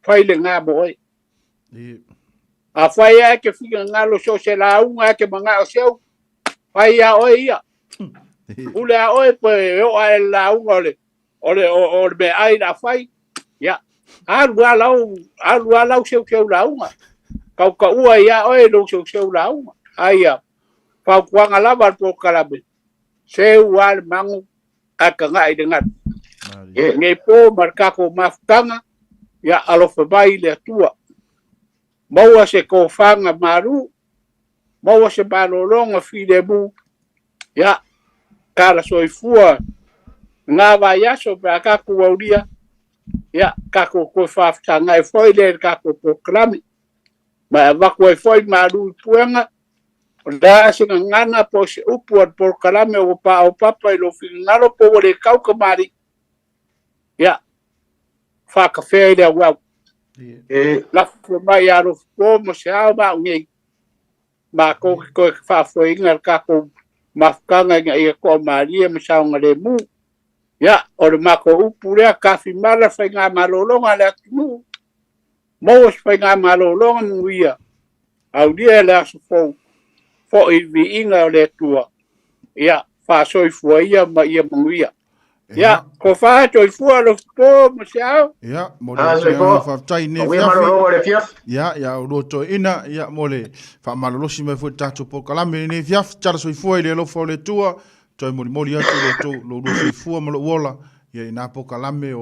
Whai le ngā moe. A whai ake whiga ngalo so se la unga ake mga o seu. Whai a oe ia. Ule a oe po e o a la unga ole me ai la whai. Ia. Arua lau seu la unga. Kau ka ua ia oe lo seu la unga. Aia. Pau kuanga lava po kalabe. Seu al mangu aka ngai dengan. Ngai po markako mafkanga ya alofa bai le tua. Maua se ko fanga maru. Maua se balolonga filebu. Ya kala soifua. Ngā vai aso pa kako wauria. Ya kako ko fafta ngai foile kako proklami. Ma wako e foi maru puenga. Da se ngana po se upu at por kalame o papa i lo finalo po le kau kamari. Ya. Fa kafe le wa. La fo mai aro po mo se ama ngi. Ma ko fa fo inga ka ko mafkanga ngi ko mari mo sa ngale mu. Ya, o le mako upu le ka fi mala fa nga malolonga le tu. Mo fa nga malolonga mu ia. Au dia la fo fo i vi inga o le tua. Ia, wha soifua ia ma ia manguia. Ia, ko wha soifua lo po mo seao. Ia, mo le whaftai ne fiafi. Ia, o roto ina, ia mo le wha malolosi mai fu tato po kalame ne fiafi. Tara soifua i le lofo le tua. Toi mori atu le tō lo soifua ma lo uola. Ia, i nā po kalame o